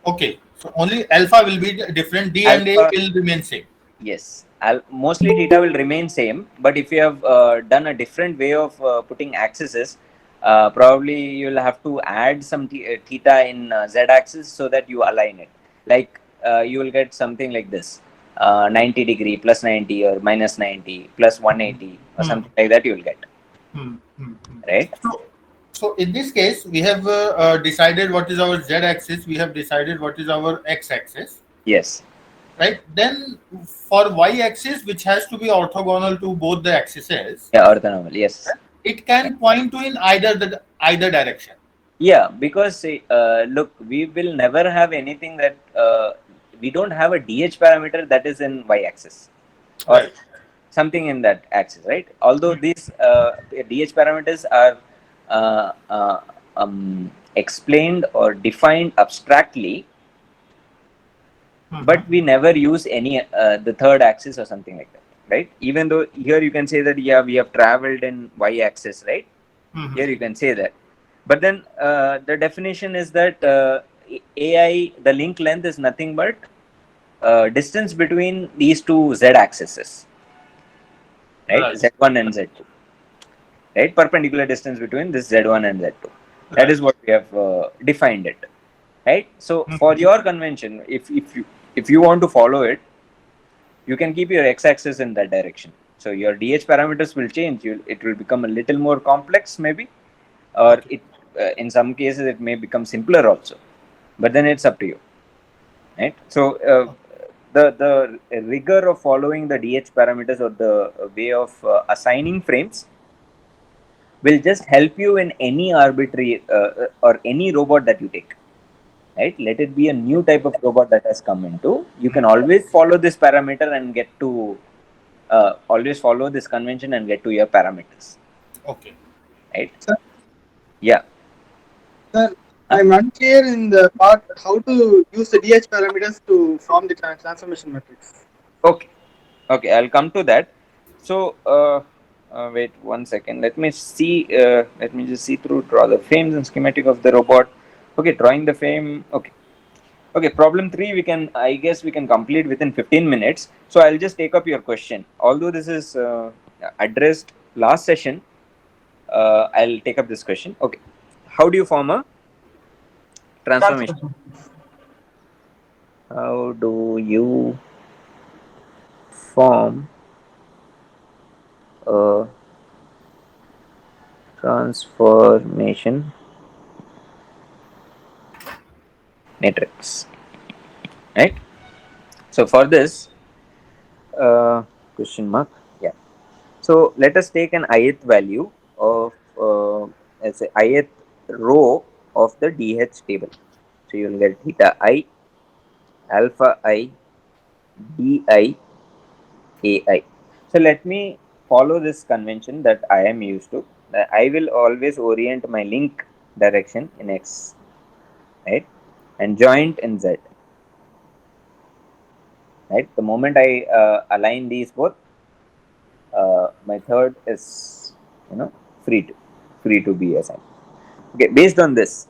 Okay, so only alpha will be different. D and A Alpha. will remain same. Yes. Mostly theta will remain same, but if you have done a different way of putting axes, probably you'll have to add some theta in z-axis so that you align it. Like you will get something like this: 90 degree plus 90 or minus 90 plus 180 or Hmm. something like that. You will get, Hmm. Hmm. Hmm. right? So in this case, we have decided what is our z-axis. We have decided what is our x-axis. Yes. Right, then for y-axis, which has to be orthogonal to both the axes, Yeah. Orthonormal. Yes. it can point to in either direction. Yeah, because look, we will never have anything that we don't have a DH parameter that is in y-axis or Right. something in that axis, right? Although these DH parameters are explained or defined abstractly, but we never use any the third axis or something like that, right? Even though here you can say that yeah, we have traveled in y-axis, right? Here you can say that, but then the definition is that AI, the link length is nothing but distance between these two z-axes, right? Right. Z1 and Z2, right? Perpendicular distance between this Z1 and Z2. That Right. is what we have defined it, right? So for your convention, if you want to follow it, you can keep your x-axis in that direction. So your DH parameters will change. It will become a little more complex, maybe, or Okay. it in some cases it may become simpler also. But then it's up to you, right? So the rigor of following the DH parameters or the way of assigning frames will just help you in any arbitrary or any robot that you take, right? Let it be a new type of robot that has come into, you can always follow this parameter and get to always follow this convention and get to your parameters, Okay. right? Sir, Yeah. sir, I'm unclear in the part how to use the DH parameters to form the transformation matrix. Okay. Okay, I'll come to that. So wait 1 second, let me see, let me just see through, draw the frames and schematic of the robot. Okay, drawing the frame. Okay. Okay, problem 3 we can, I guess we can complete within 15 minutes. So I'll just take up your question. Although this is addressed last session, I'll take up this question. Okay. How do you form a transformation? How do you form a transformation matrix? Right? So for this, question mark. Yeah. So let us take an ith value of let's say ith row of the DH table. So you will get theta I, alpha I, di, ai. So let me follow this convention that I am used to. That I will always orient my link direction in x, right, and joint in z. Right. The moment I align these both, my third is free to be assigned. Okay, based on this,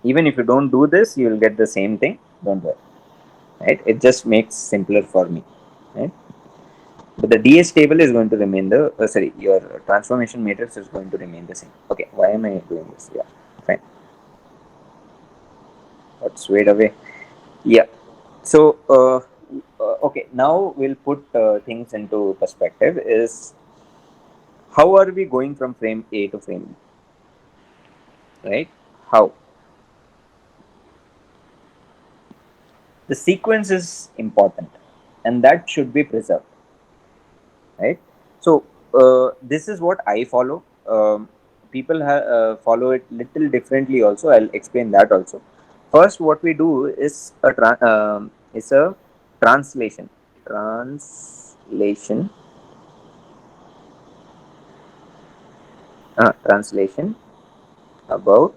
even if you don't do this, you will get the same thing. Don't worry, right? It just makes simpler for me, right? But the DS table is going to remain the sorry, your transformation matrix is going to remain the same. Okay, why am I doing this? Yeah, fine. Let's wait away. Yeah. So okay, now we'll put things into perspective. Is how are we going from frame A to frame B? Right? How? The sequence is important, and that should be preserved, right? So this is what I follow. People follow it little differently also. I'll explain that also. First, what we do is a translation translation about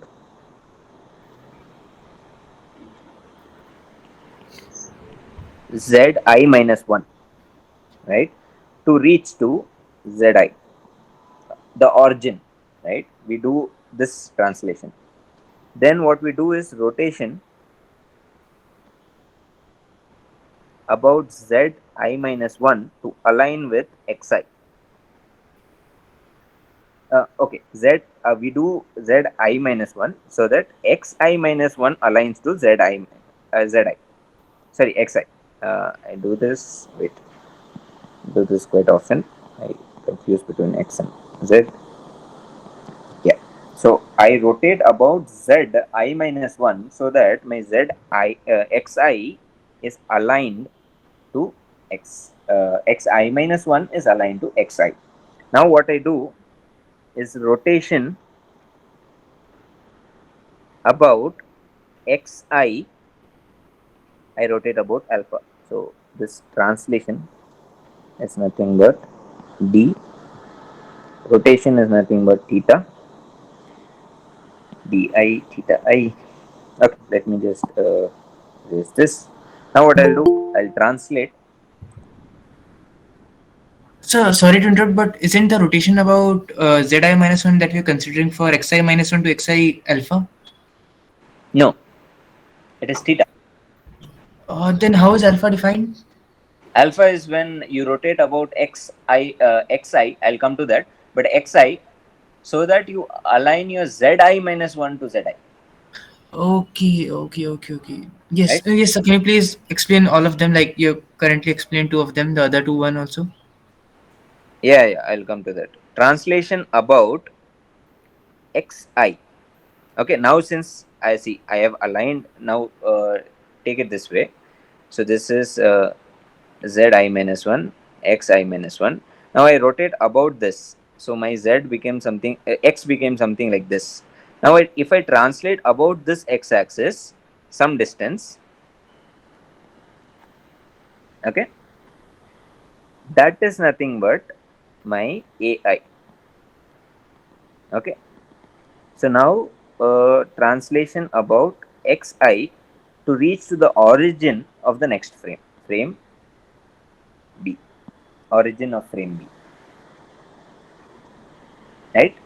zi minus 1, right, to reach to zi, the origin, right? We do this translation. Then what we do is rotation about zi minus 1 to align with xi. Okay, we do zi minus 1 so that xi minus 1 aligns to zi. Sorry, xi. I do this. Wait, do this quite often. I confuse between x and z. Yeah. So I rotate about zi minus 1 so that my xi is aligned to xi minus 1 is aligned to xi. Now what I do is rotation about xi, I rotate about alpha. So this translation is nothing but d, rotation is nothing but theta, di theta I. Okay, let me just erase this. Now what I'll do, I'll translate. So sorry to interrupt, but isn't the rotation about zi minus 1 that we're considering for xi minus 1 to xi alpha? No, it is theta. Then how is alpha defined? Alpha is when you rotate about xi. I'll come to that, but xi, so that you align your zi minus 1 to zi, Okay. Yes, right? yes. So can you please explain all of them? Like you currently explained two of them, the other two one also. Yeah, I'll come to that. Translation about xi. Okay, now since I see I have aligned, now take it this way. So this is zi minus 1, xi minus 1. Now I rotate about this. So my z became something, x became something like this. Now if I translate about this x axis some distance, okay, that is nothing but my ai. Okay, so now translation about xi to reach to the origin of the next frame B, origin of frame B, right?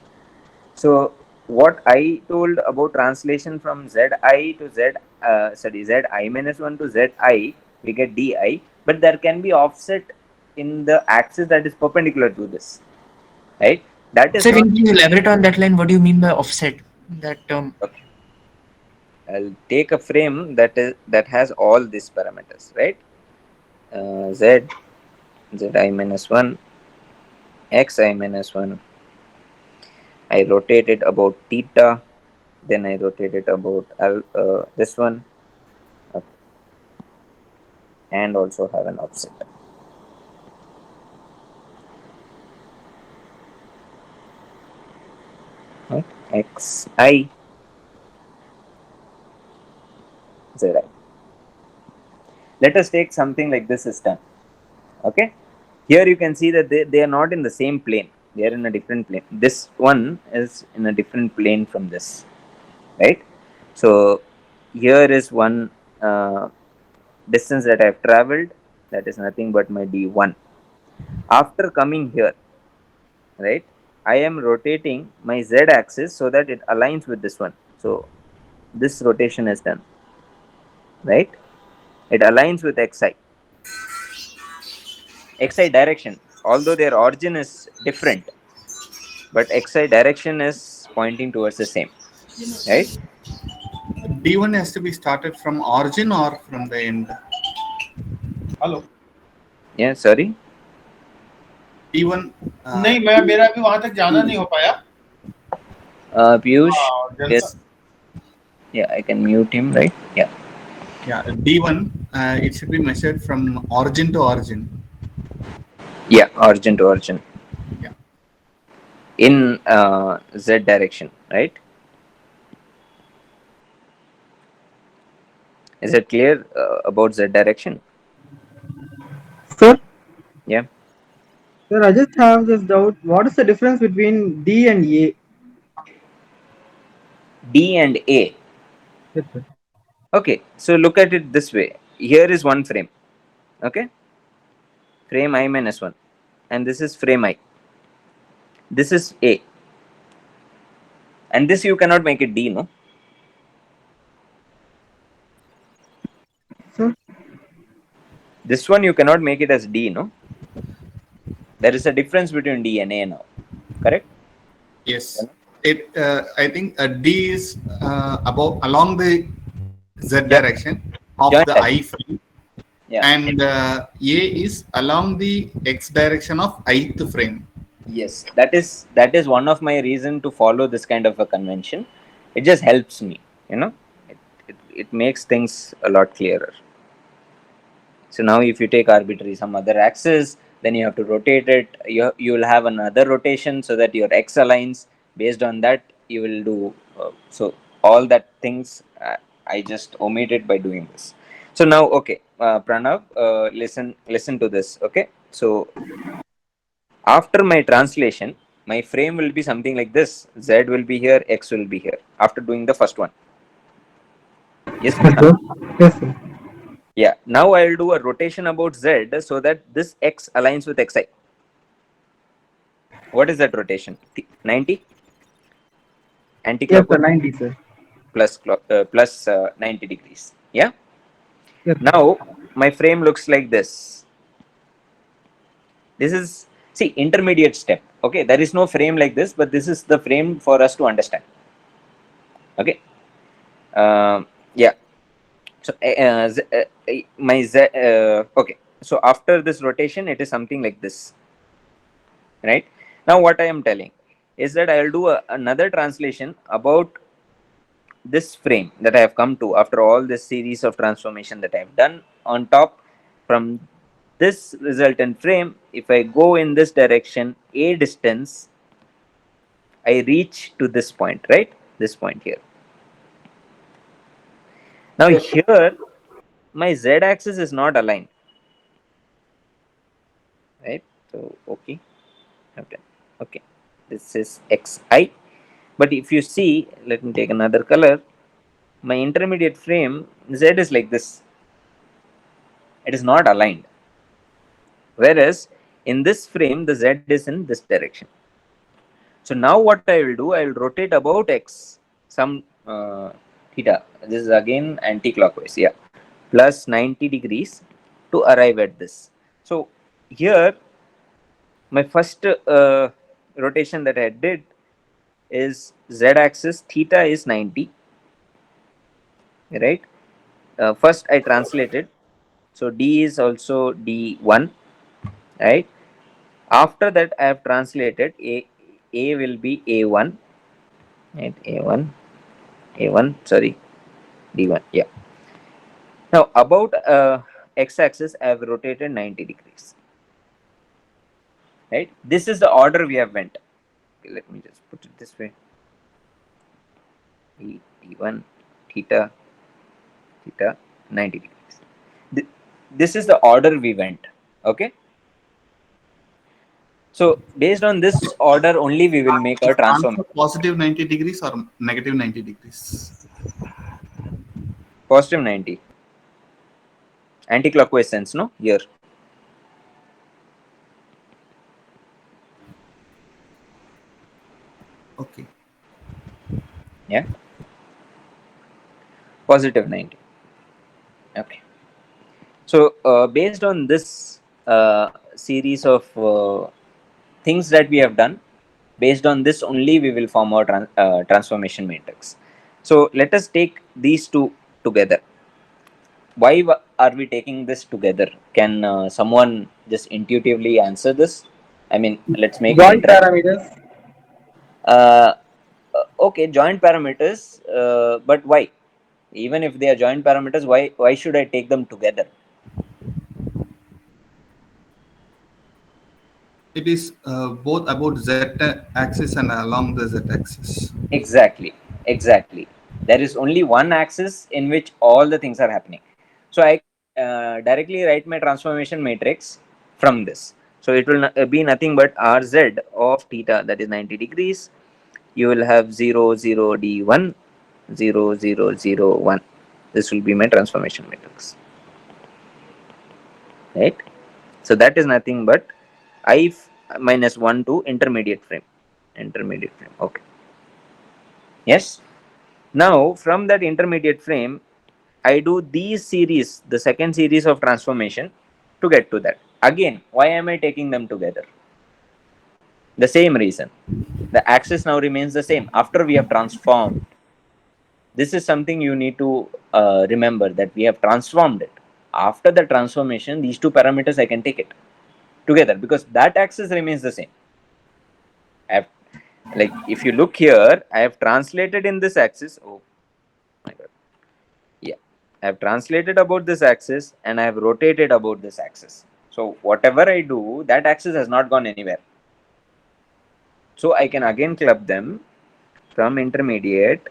So what I told about translation from zi to zi minus 1 to zi, we get di, but there can be offset in the axis that is perpendicular to this, right? That is So not. can you elaborate on that line? What do you mean by offset? That term. Okay, I'll take a frame that has all these parameters, right? Zi minus 1, xi minus 1. I rotate it about theta, then I rotate it about this one, okay, and also have an offset. Right? xi zi. Let us take something like this is done. Okay, here you can see that they are not in the same plane, they are in a different plane. This one is in a different plane from this, right? So here is one distance that I have traveled, that is nothing but my d1. After coming here, right, I am rotating my z axis so that it aligns with this one. So this rotation is done, right? It aligns with xi direction, although their origin is different, but xi direction is pointing towards the same, right? D1 has to be started from origin or from the end. Hello. Yeah, sorry. D1 नहीं मैं मेरा भी वहां तक जाना नहीं हो पाया. Piyush, Janata. yes, yeah, I can mute him, right? Yeah, Yeah, D1 it should be measured from origin to origin. yeah, origin to origin Yeah. in z direction, right? Is it clear about z direction? Sir, Yeah. Sir, I just have this doubt. What is the difference between D and A? D and A. Yes, sir. Okay, so look at it this way. Here is one frame. Okay, frame I minus 1, and this is frame I. This is A, and this you cannot make it D, no? Sir? This one you cannot make it as D, no? There is a difference between D and A now, correct? Yes. It. I think D is above along the Z Joint, direction of joint the I direction. frame, Yeah. and A is along the X direction of Ith frame. Yes, that is one of my reason to follow this kind of a convention. It just helps me, you know. It makes things a lot clearer. So now if you take arbitrary some other axis, then you have to rotate it. You will have another rotation so that your x aligns. Based on that, you will do so all that things. I just omitted by doing this. So now, okay, Pranav, listen to this. Okay, so after my translation, my frame will be something like this. Z will be here, X will be here. After doing the first one, yes, Yes, Pranav. sir. Yes, sir. Yeah. Now I will do a rotation about Z so that this X aligns with Xi. What is that rotation? 90 Yes, sir. anti-clockwise 90, sir. plus 90 degrees. Yeah. Yes, sir. Now my frame looks like this. This is, see, intermediate step. Okay. There is no frame like this, but this is the frame for us to understand. Okay. Yeah. So my Z. Okay. So after this rotation, it is something like this, right? Now what I am telling is that I will do another translation about this frame that I have come to after all this series of transformation that I have done. On top, from this resultant frame, if I go in this direction a distance, I reach to this point, right? This point here. Now here my z axis is not aligned, right? So okay, I've done. Okay, this is xi. But if you see, let me take another color. My intermediate frame z is like this. It is not aligned. Whereas in this frame, the z is in this direction. So now what I will do, I will rotate about x some theta. This is again anti-clockwise. Yeah, plus 90 degrees to arrive at this. So here, my first rotation that I did is z-axis theta is 90, right? First I translated, so d is also d1, right? After that I have translated a will be a1, right? a1 sorry, d1. Yeah. Now about x-axis I have rotated 90 degrees, right? This is the order we have went. Okay, let me just put it this way. d1 theta 90 degrees. This is the order we went. Okay. So based on this order only, we will make our transform. Also positive 90 degrees or negative 90 degrees. Positive 90. Anti-clockwise sense, no? Here. Okay. Yeah. Positive 90. Okay. So based on this series of things that we have done, based on this only we will form our transformation matrix. So let us take these two together. Why are we taking this together? Can someone just intuitively answer this? I mean, let's make it Joint interactive. parameters. Uh, okay, joint parameters, but why? Even if they are joint parameters, why should I take them together? It is both about z axis and along the z axis. Exactly. There is only one axis in which all the things are happening. So I directly write my transformation matrix from this. So it will be nothing but Rz of theta, that is 90 degrees. You will have 0, 0, D1, 0, 0, 0, 1. This will be my transformation matrix. Right? So that is nothing but I minus 1 to intermediate frame. Intermediate frame. Okay. Yes. Now from that intermediate frame, I do these series, the second series of transformation to get to that. Again, why am I taking them together? The same reason. The axis now remains the same after we have transformed. This is something you need to remember, that we have transformed it. After the transformation, these two parameters I can take it together because that axis remains the same. I have, like if you look here, I have translated in this axis. Oh my god. Yeah. I have translated about this axis and I have rotated about this axis. So whatever I do, that axis has not gone anywhere. So I can again club them from intermediate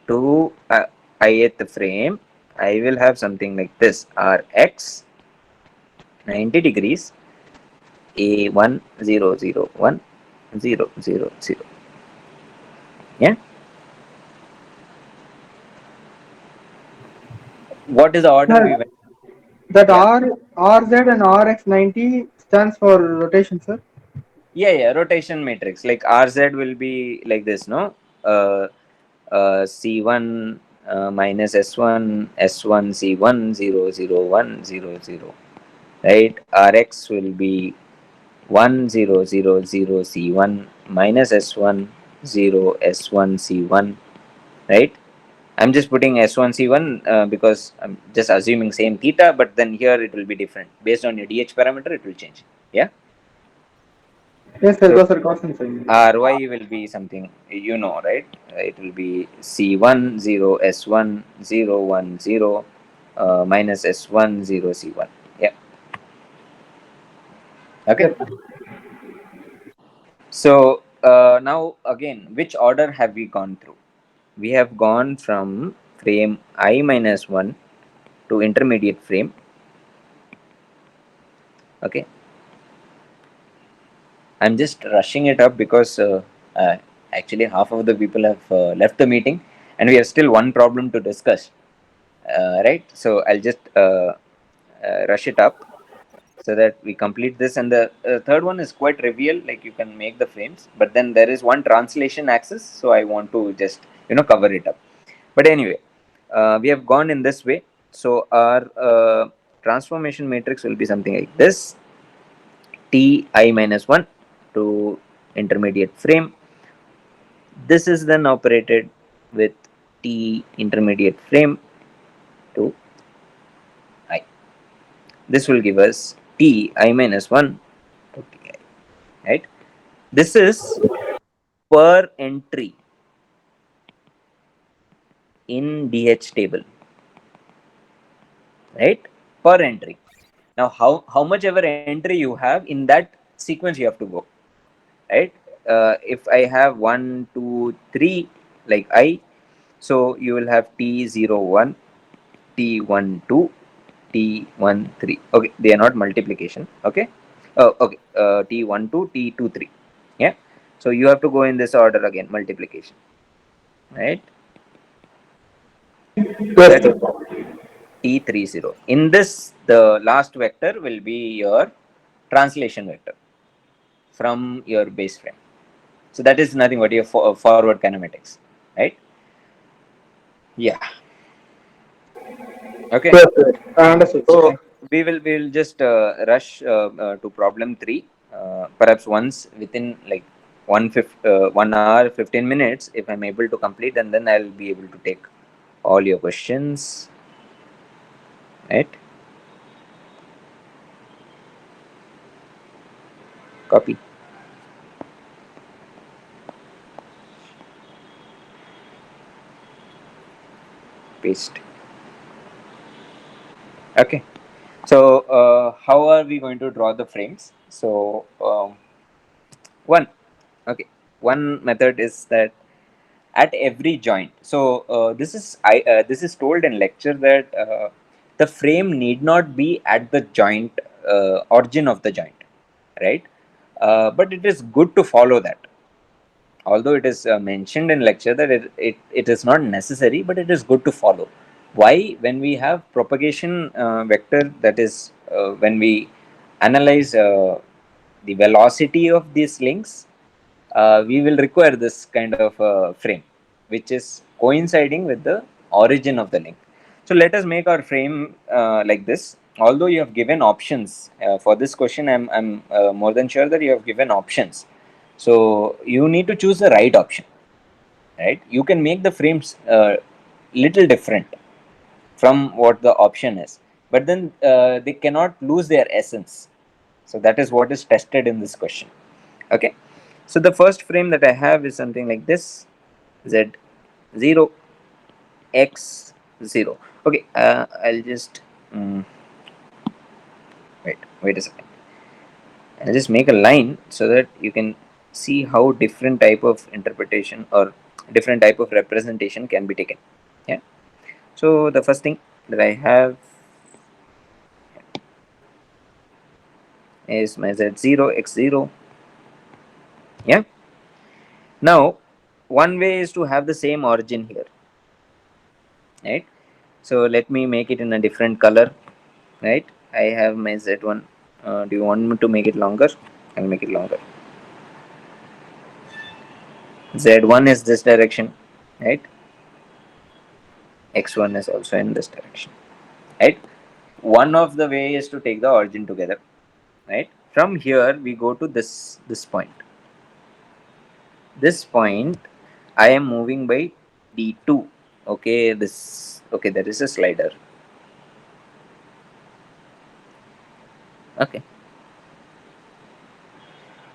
to ith frame. I will have something like this: Rx 90 degrees, A1 0 0 1 0 0 0. Yeah. What is the order we went? That Yeah. RZ and RX90 stands for rotation, sir. Yeah. Rotation matrix. Like RZ will be like this, no? C1 minus S1, S1 C1 0 0 1 0 0. Right. Rx will be 1 0 0 0 C1 minus S1 0 S1 C1. Right. I'm just putting S1 C1 because I'm just assuming same theta, but then here it will be different based on your DH parameter. It will change. Yeah. Yes, sir. So Those are constant signs. Ry will be something you know, right? It will be C1 0 S1 0 1 0 minus S1 0 C1. Yeah. Okay. Yes, sir. So now again, which order have we gone through? We have gone from frame I minus 1 to intermediate frame. Okay. I'm just rushing it up because actually half of the people have left the meeting and we have still one problem to discuss. Right? So I'll just rush it up so that we complete this. And the third one is quite trivial, like you can make the frames, but then there is one translation axis. So I want to just, cover it up. But anyway, we have gone in this way. So our transformation matrix will be something like this: Ti minus 1 to intermediate frame. This is then operated with T intermediate frame to I. This will give us Ti minus 1 to Ti. Right? This is per entry in DH table. Right? Per entry. Now, how much ever entry you have, in that sequence you have to go. Right? If I have 1 2 3 like I, so you will have T01, T12, T13. Okay, they are not multiplication. Okay. Oh, okay. T12, T23. Yeah. So you have to go in this order again, multiplication. Right. Yes, That is sir. T30. In this, the last vector will be your translation vector from your base frame. So that is nothing but your forward kinematics. Right. Yeah. Okay. Yes, sir. I understood, sir. So Thank we will just rush to problem 3. Perhaps once within like 1 hour 15 minutes, if I'm able to complete, and then I'll be able to take all your questions. Right? Copy, paste. Okay. So how are we going to draw the frames? So one, okay, one method is that at every joint. So this is told in lecture that the frame need not be at the joint origin of the joint. right? But it is good to follow that, although it is mentioned in lecture that it is not necessary, but it is good to follow. Why? When we have propagation vector, that is when we analyze the velocity of these links, we will require this kind of frame, which is coinciding with the origin of the link. So let us make our frame like this. Although you have given options for this question, I'm more than sure that you have given options. So you need to choose the right option, right? You can make the frames little different from what the option is, but then they cannot lose their essence. So that is what is tested in this question. Okay. So the first frame that I have is something like this: z0 x0. Okay, I'll just wait a second. I'll just make a line so that you can see how different type of interpretation or different type of representation can be taken. Yeah. So the first thing that I have is my z0 x0. Yeah. Now, one way is to have the same origin here, right? So let me make it in a different color, right? I have my z1. Do you want me to make it longer? I'll make it longer. Z1 is this direction, right? X1 is also in this direction, right? One of the way is to take the origin together, right? From here we go to this point. This point I am moving by d2. Okay, there is a slider. Okay.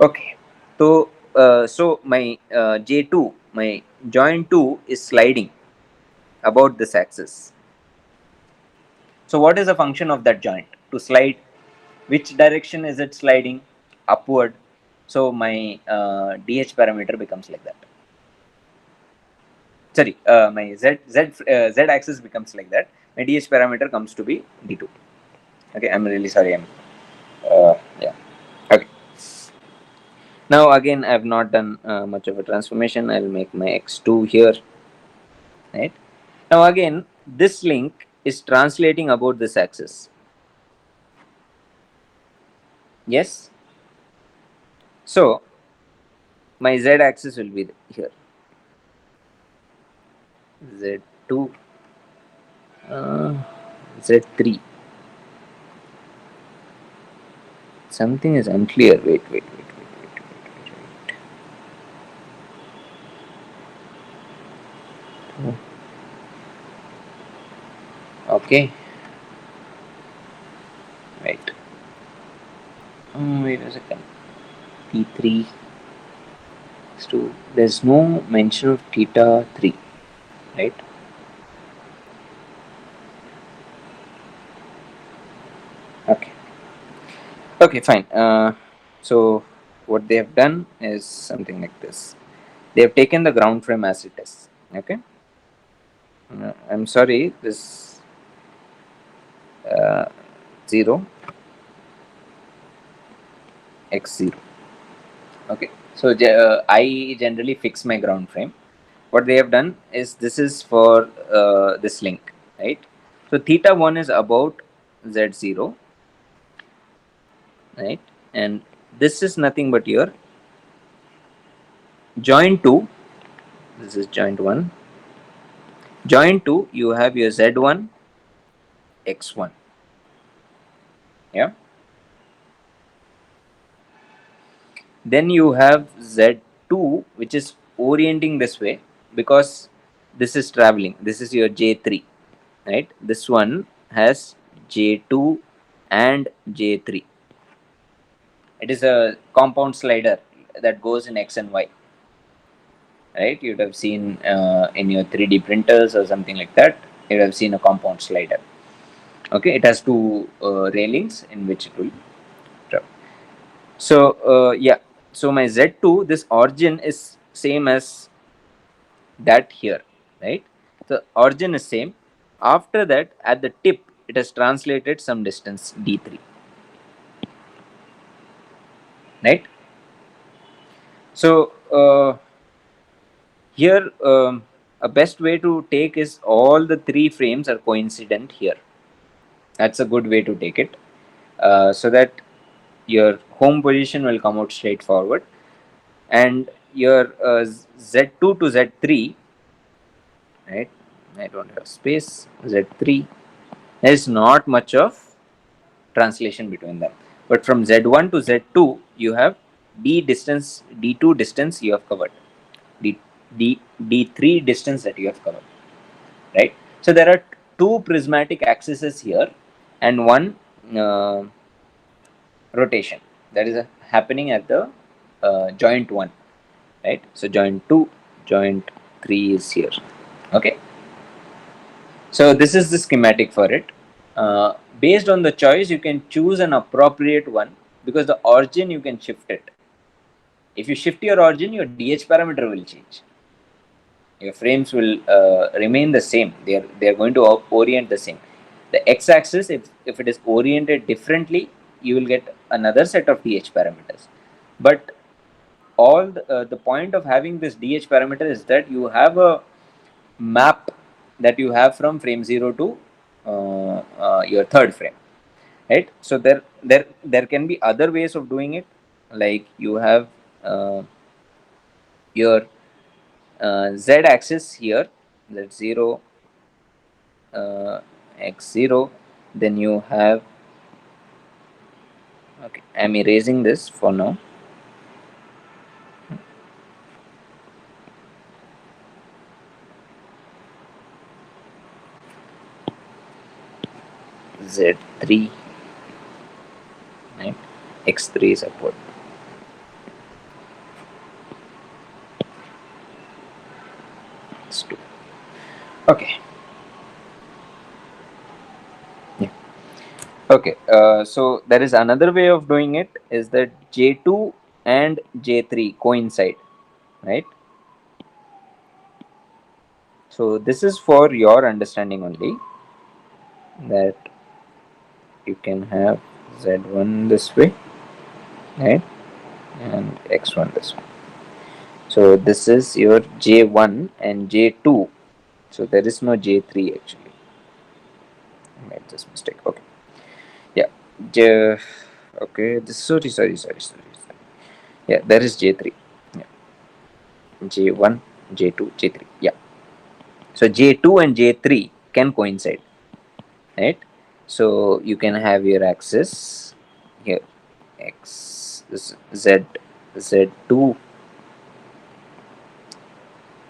Okay. So my J2, my joint 2 is sliding about this axis. So what is the function of that joint? To slide. Which direction is it sliding? Upward. So my DH parameter becomes like that. Sorry, my Z axis becomes like that. My DH parameter comes to be D2. Okay, I'm really sorry. Yeah. Okay. Now again, I have not done much of a transformation. I'll make my x2 here. Right. Now again, this link is translating about this axis. Yes. So my z axis will be here. Z2, Z3. Something is unclear. Wait. Okay. Wait. Wait a second. T3. There's no mention of theta 3, right? Okay. Okay, fine. So what they have done is something like this. They have taken the ground frame as it is. Okay. I'm sorry. This 0 x0. Okay. So I generally fix my ground frame. What they have done is this is for this link, right? So theta 1 is about z0, right? And this is nothing but your joint 2. This is joint 1. Joint 2, you have your z1 x1. Yeah. Then you have z2, which is orienting this way because this is traveling. This is your j3, right? This one has j2 and j3. It is a compound slider that goes in x and y, right? You'd have seen in your 3D printers or something like that. You'd have seen a compound slider. Okay, it has two railings in which it will travel. So yeah, so my z2, this origin is same as that here, right? The origin is same. After that, at the tip, it has translated some distance d3. right? So here a best way to take is all the three frames are coincident here. That's a good way to take it, so that your home position will come out straightforward, and your Z2 to Z3, right? I don't have space. Z3, there is not much of translation between them, but from Z1 to Z2 you have D distance, D2 distance you have covered, D, D3 distance that you have covered, right? So there are two prismatic axes here and one uh, rotation that is happening at the joint 1, right? So joint 2, joint 3 is here. Okay, so this is the schematic for it. Based on the choice you can choose an appropriate one, because the origin you can shift it. If you shift your origin, your DH parameter will change. Your frames will remain the same. They are going to orient the same. The x-axis, if it is oriented differently, you will get another set of DH parameters. But the point of having this DH parameter is that you have a map that you have from frame 0 to your third frame, right? So there can be other ways of doing it, like you have uh, your z axis here, that's 0, x0, then you have, okay, I'm erasing this for now. Z3, right? X3 is upward. X2. Okay. Yeah. Okay. So there is another way of doing it, is that J2 and J3 coincide, right? So this is for your understanding only, that you can have Z1 this way, right, and X1 this way. So this is your J1 and J2. So there is no J3 actually. I made this mistake. Okay. Yeah. J. Okay. This, sorry. Yeah, there is J3. Yeah. J1, J2, J3. Yeah. So J2 and J3 can coincide, right? So you can have your axis here, X, Z, Z2,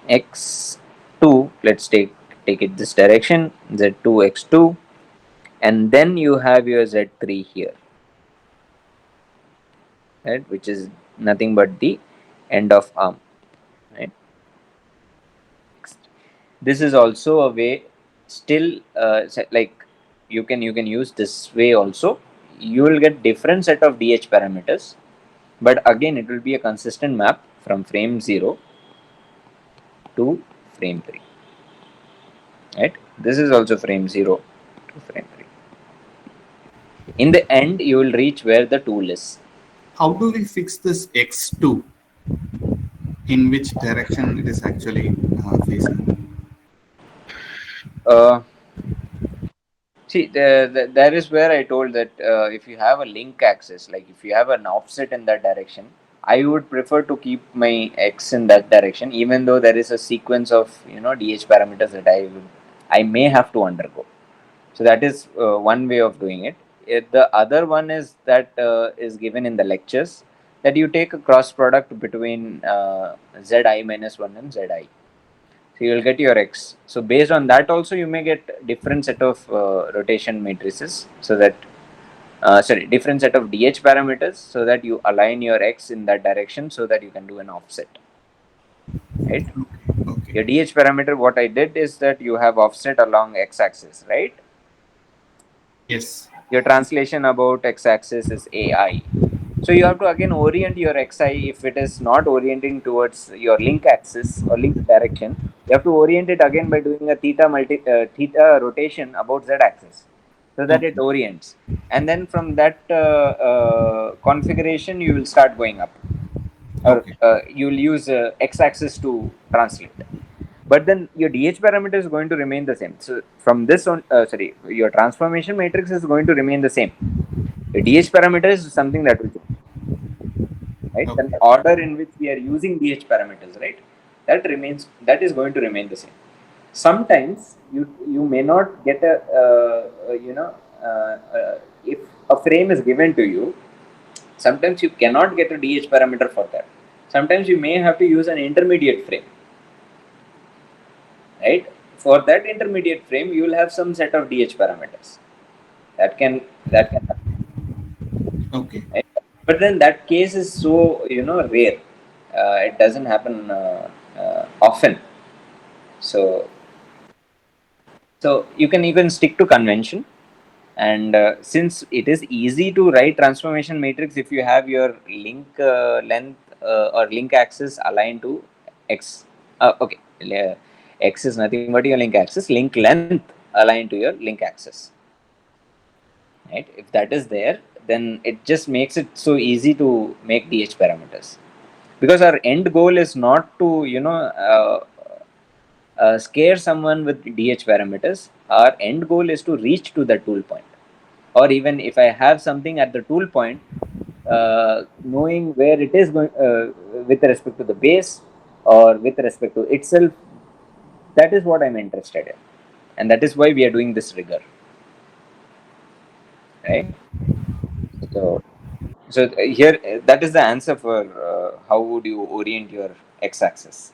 X2. Let's take it this direction, Z2, X2, and then you have your Z3 here, right? Which is nothing but the end of arm, right? This is also a way. Still, like you can use this way also. You will get different set of DH parameters, but again it will be a consistent map from frame 0 to frame 3, right? This is also frame 0 to frame 3. In the end you will reach where the tool is. How do we fix this x2? In which direction it is actually facing? uh, See, there is where I told that if you have a link axis, like if you have an offset in that direction, I would prefer to keep my x in that direction, even though there is a sequence of DH parameters that I may have to undergo. So that is one way of doing it. The other one is that is given in the lectures, that you take a cross product between zi minus 1 and zi. So you will get your x. So based on that also you may get different set of rotation matrices, so that different set of DH parameters, so that you align your x in that direction, so that you can do an offset, right? Okay. Your DH parameter, what I did is that you have offset along x-axis, right? Yes. Your translation about x-axis is AI. So you have to again orient your xi. If it is not orienting towards your link axis or link direction, you have to orient it again by doing a theta rotation about z axis. so that it orients, and then from that configuration you will start going up, or Okay. you will use x-axis to translate. But then your DH parameter is going to remain the same. So from this on, sorry, your transformation matrix is going to remain the same. The DH parameter is something that will change, right? Okay. Then the order in which we are using DH parameters, right? That remains, that is going to remain the same. Sometimes you may not get a if a frame is given to you, sometimes you cannot get a DH parameter for that. Sometimes you may have to use an intermediate frame, right? For that intermediate frame, you will have some set of DH parameters that can happen, Okay. right? But then that case is so rare. It doesn't happen often. So you can even stick to convention. And since it is easy to write transformation matrix if you have your link length or link axis aligned to x, okay, x is nothing but your link axis, link length aligned to your link axis, right? If that is there, then it just makes it so easy to make DH parameters, because our end goal is not to scare someone with DH parameters. Our end goal is to reach to the tool point, or even if I have something at the tool point, knowing where it is going with respect to the base or with respect to itself, that is what I'm interested in, and that is why we are doing this rigor, right? So here that is the answer for how would you orient your x-axis,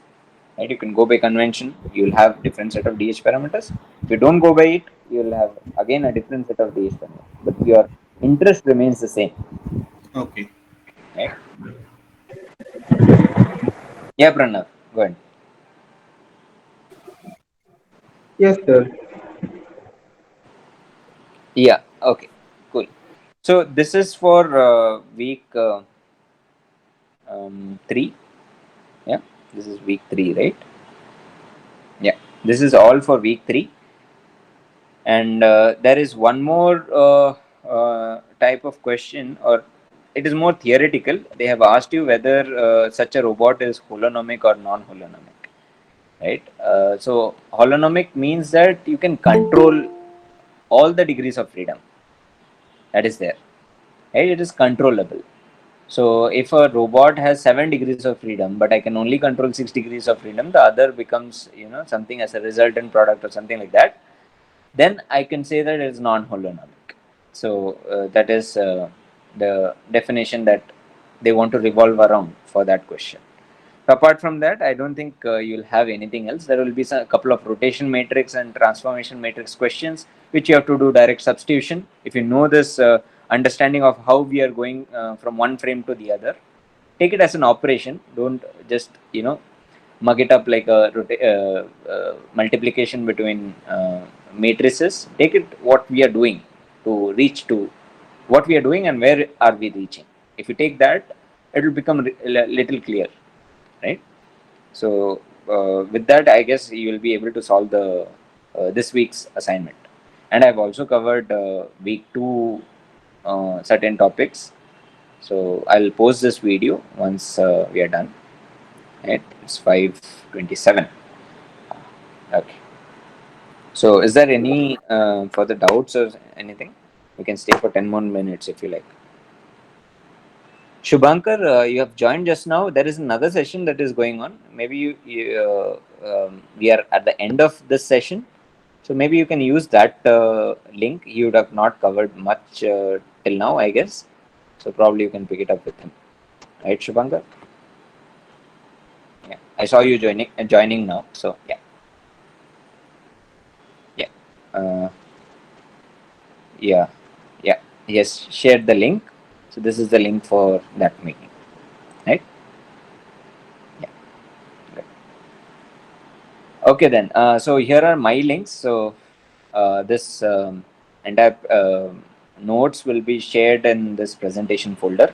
right? You can go by convention, you'll have different set of DH parameters. If you don't go by it, you'll have again a different set of DH parameters, but your interest remains the same, Okay. right? Yeah, Pranav, go ahead. Yes, sir. Yeah, okay, cool. So this is for week 3. Yeah, this is week 3, right? Yeah, this is all for week 3. And there is one more type of question, or it is more theoretical. They have asked you whether such a robot is holonomic or non-holonomic, right? So holonomic means that you can control all the degrees of freedom that is there, right? It is controllable. So if a robot has 7 degrees of freedom, but I can only control 6 degrees of freedom, the other becomes something as a resultant product or something like that, then I can say that it is non-holonomic. So that is the definition that they want to revolve around for that question. Apart from that, I don't think you'll have anything else. There will be a couple of rotation matrix and transformation matrix questions, which you have to do direct substitution. If you know this understanding of how we are going from one frame to the other, take it as an operation. Don't just mug it up like a multiplication between matrices. Take it what we are doing to reach to what we are doing and where are we reaching. If you take that, it will become little clear, right? So with that, I guess you will be able to solve the this week's assignment. And I've also covered week 2 certain topics. So I'll post this video once we are done. Right? It's 5:27. Okay. So is there any further doubts or anything? We can stay for 10 more minutes if you like. Shubhankar, you have joined just now. There is another session that is going on. Maybe we are at the end of this session, so maybe you can use that link. You would have not covered much till now, I guess. So probably you can pick it up with him, right, Shubhankar? Yeah, I saw you joining now. So yeah, yeah, uh, yeah, yeah. Yes, shared the link. So this is the link for that meeting, right? Yeah. Good. Okay then. So here are my links. So this entire notes will be shared in this presentation folder,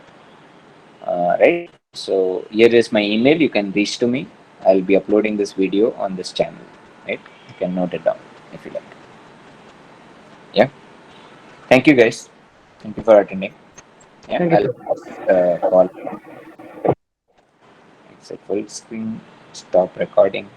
right? So here is my email. You can reach to me. I'll be uploading this video on this channel, right? You can note it down if you like. Yeah. Thank you, guys. Thank you for attending. Yeah, Thank you, I'll sir. pause the call. Exit full screen. Stop recording.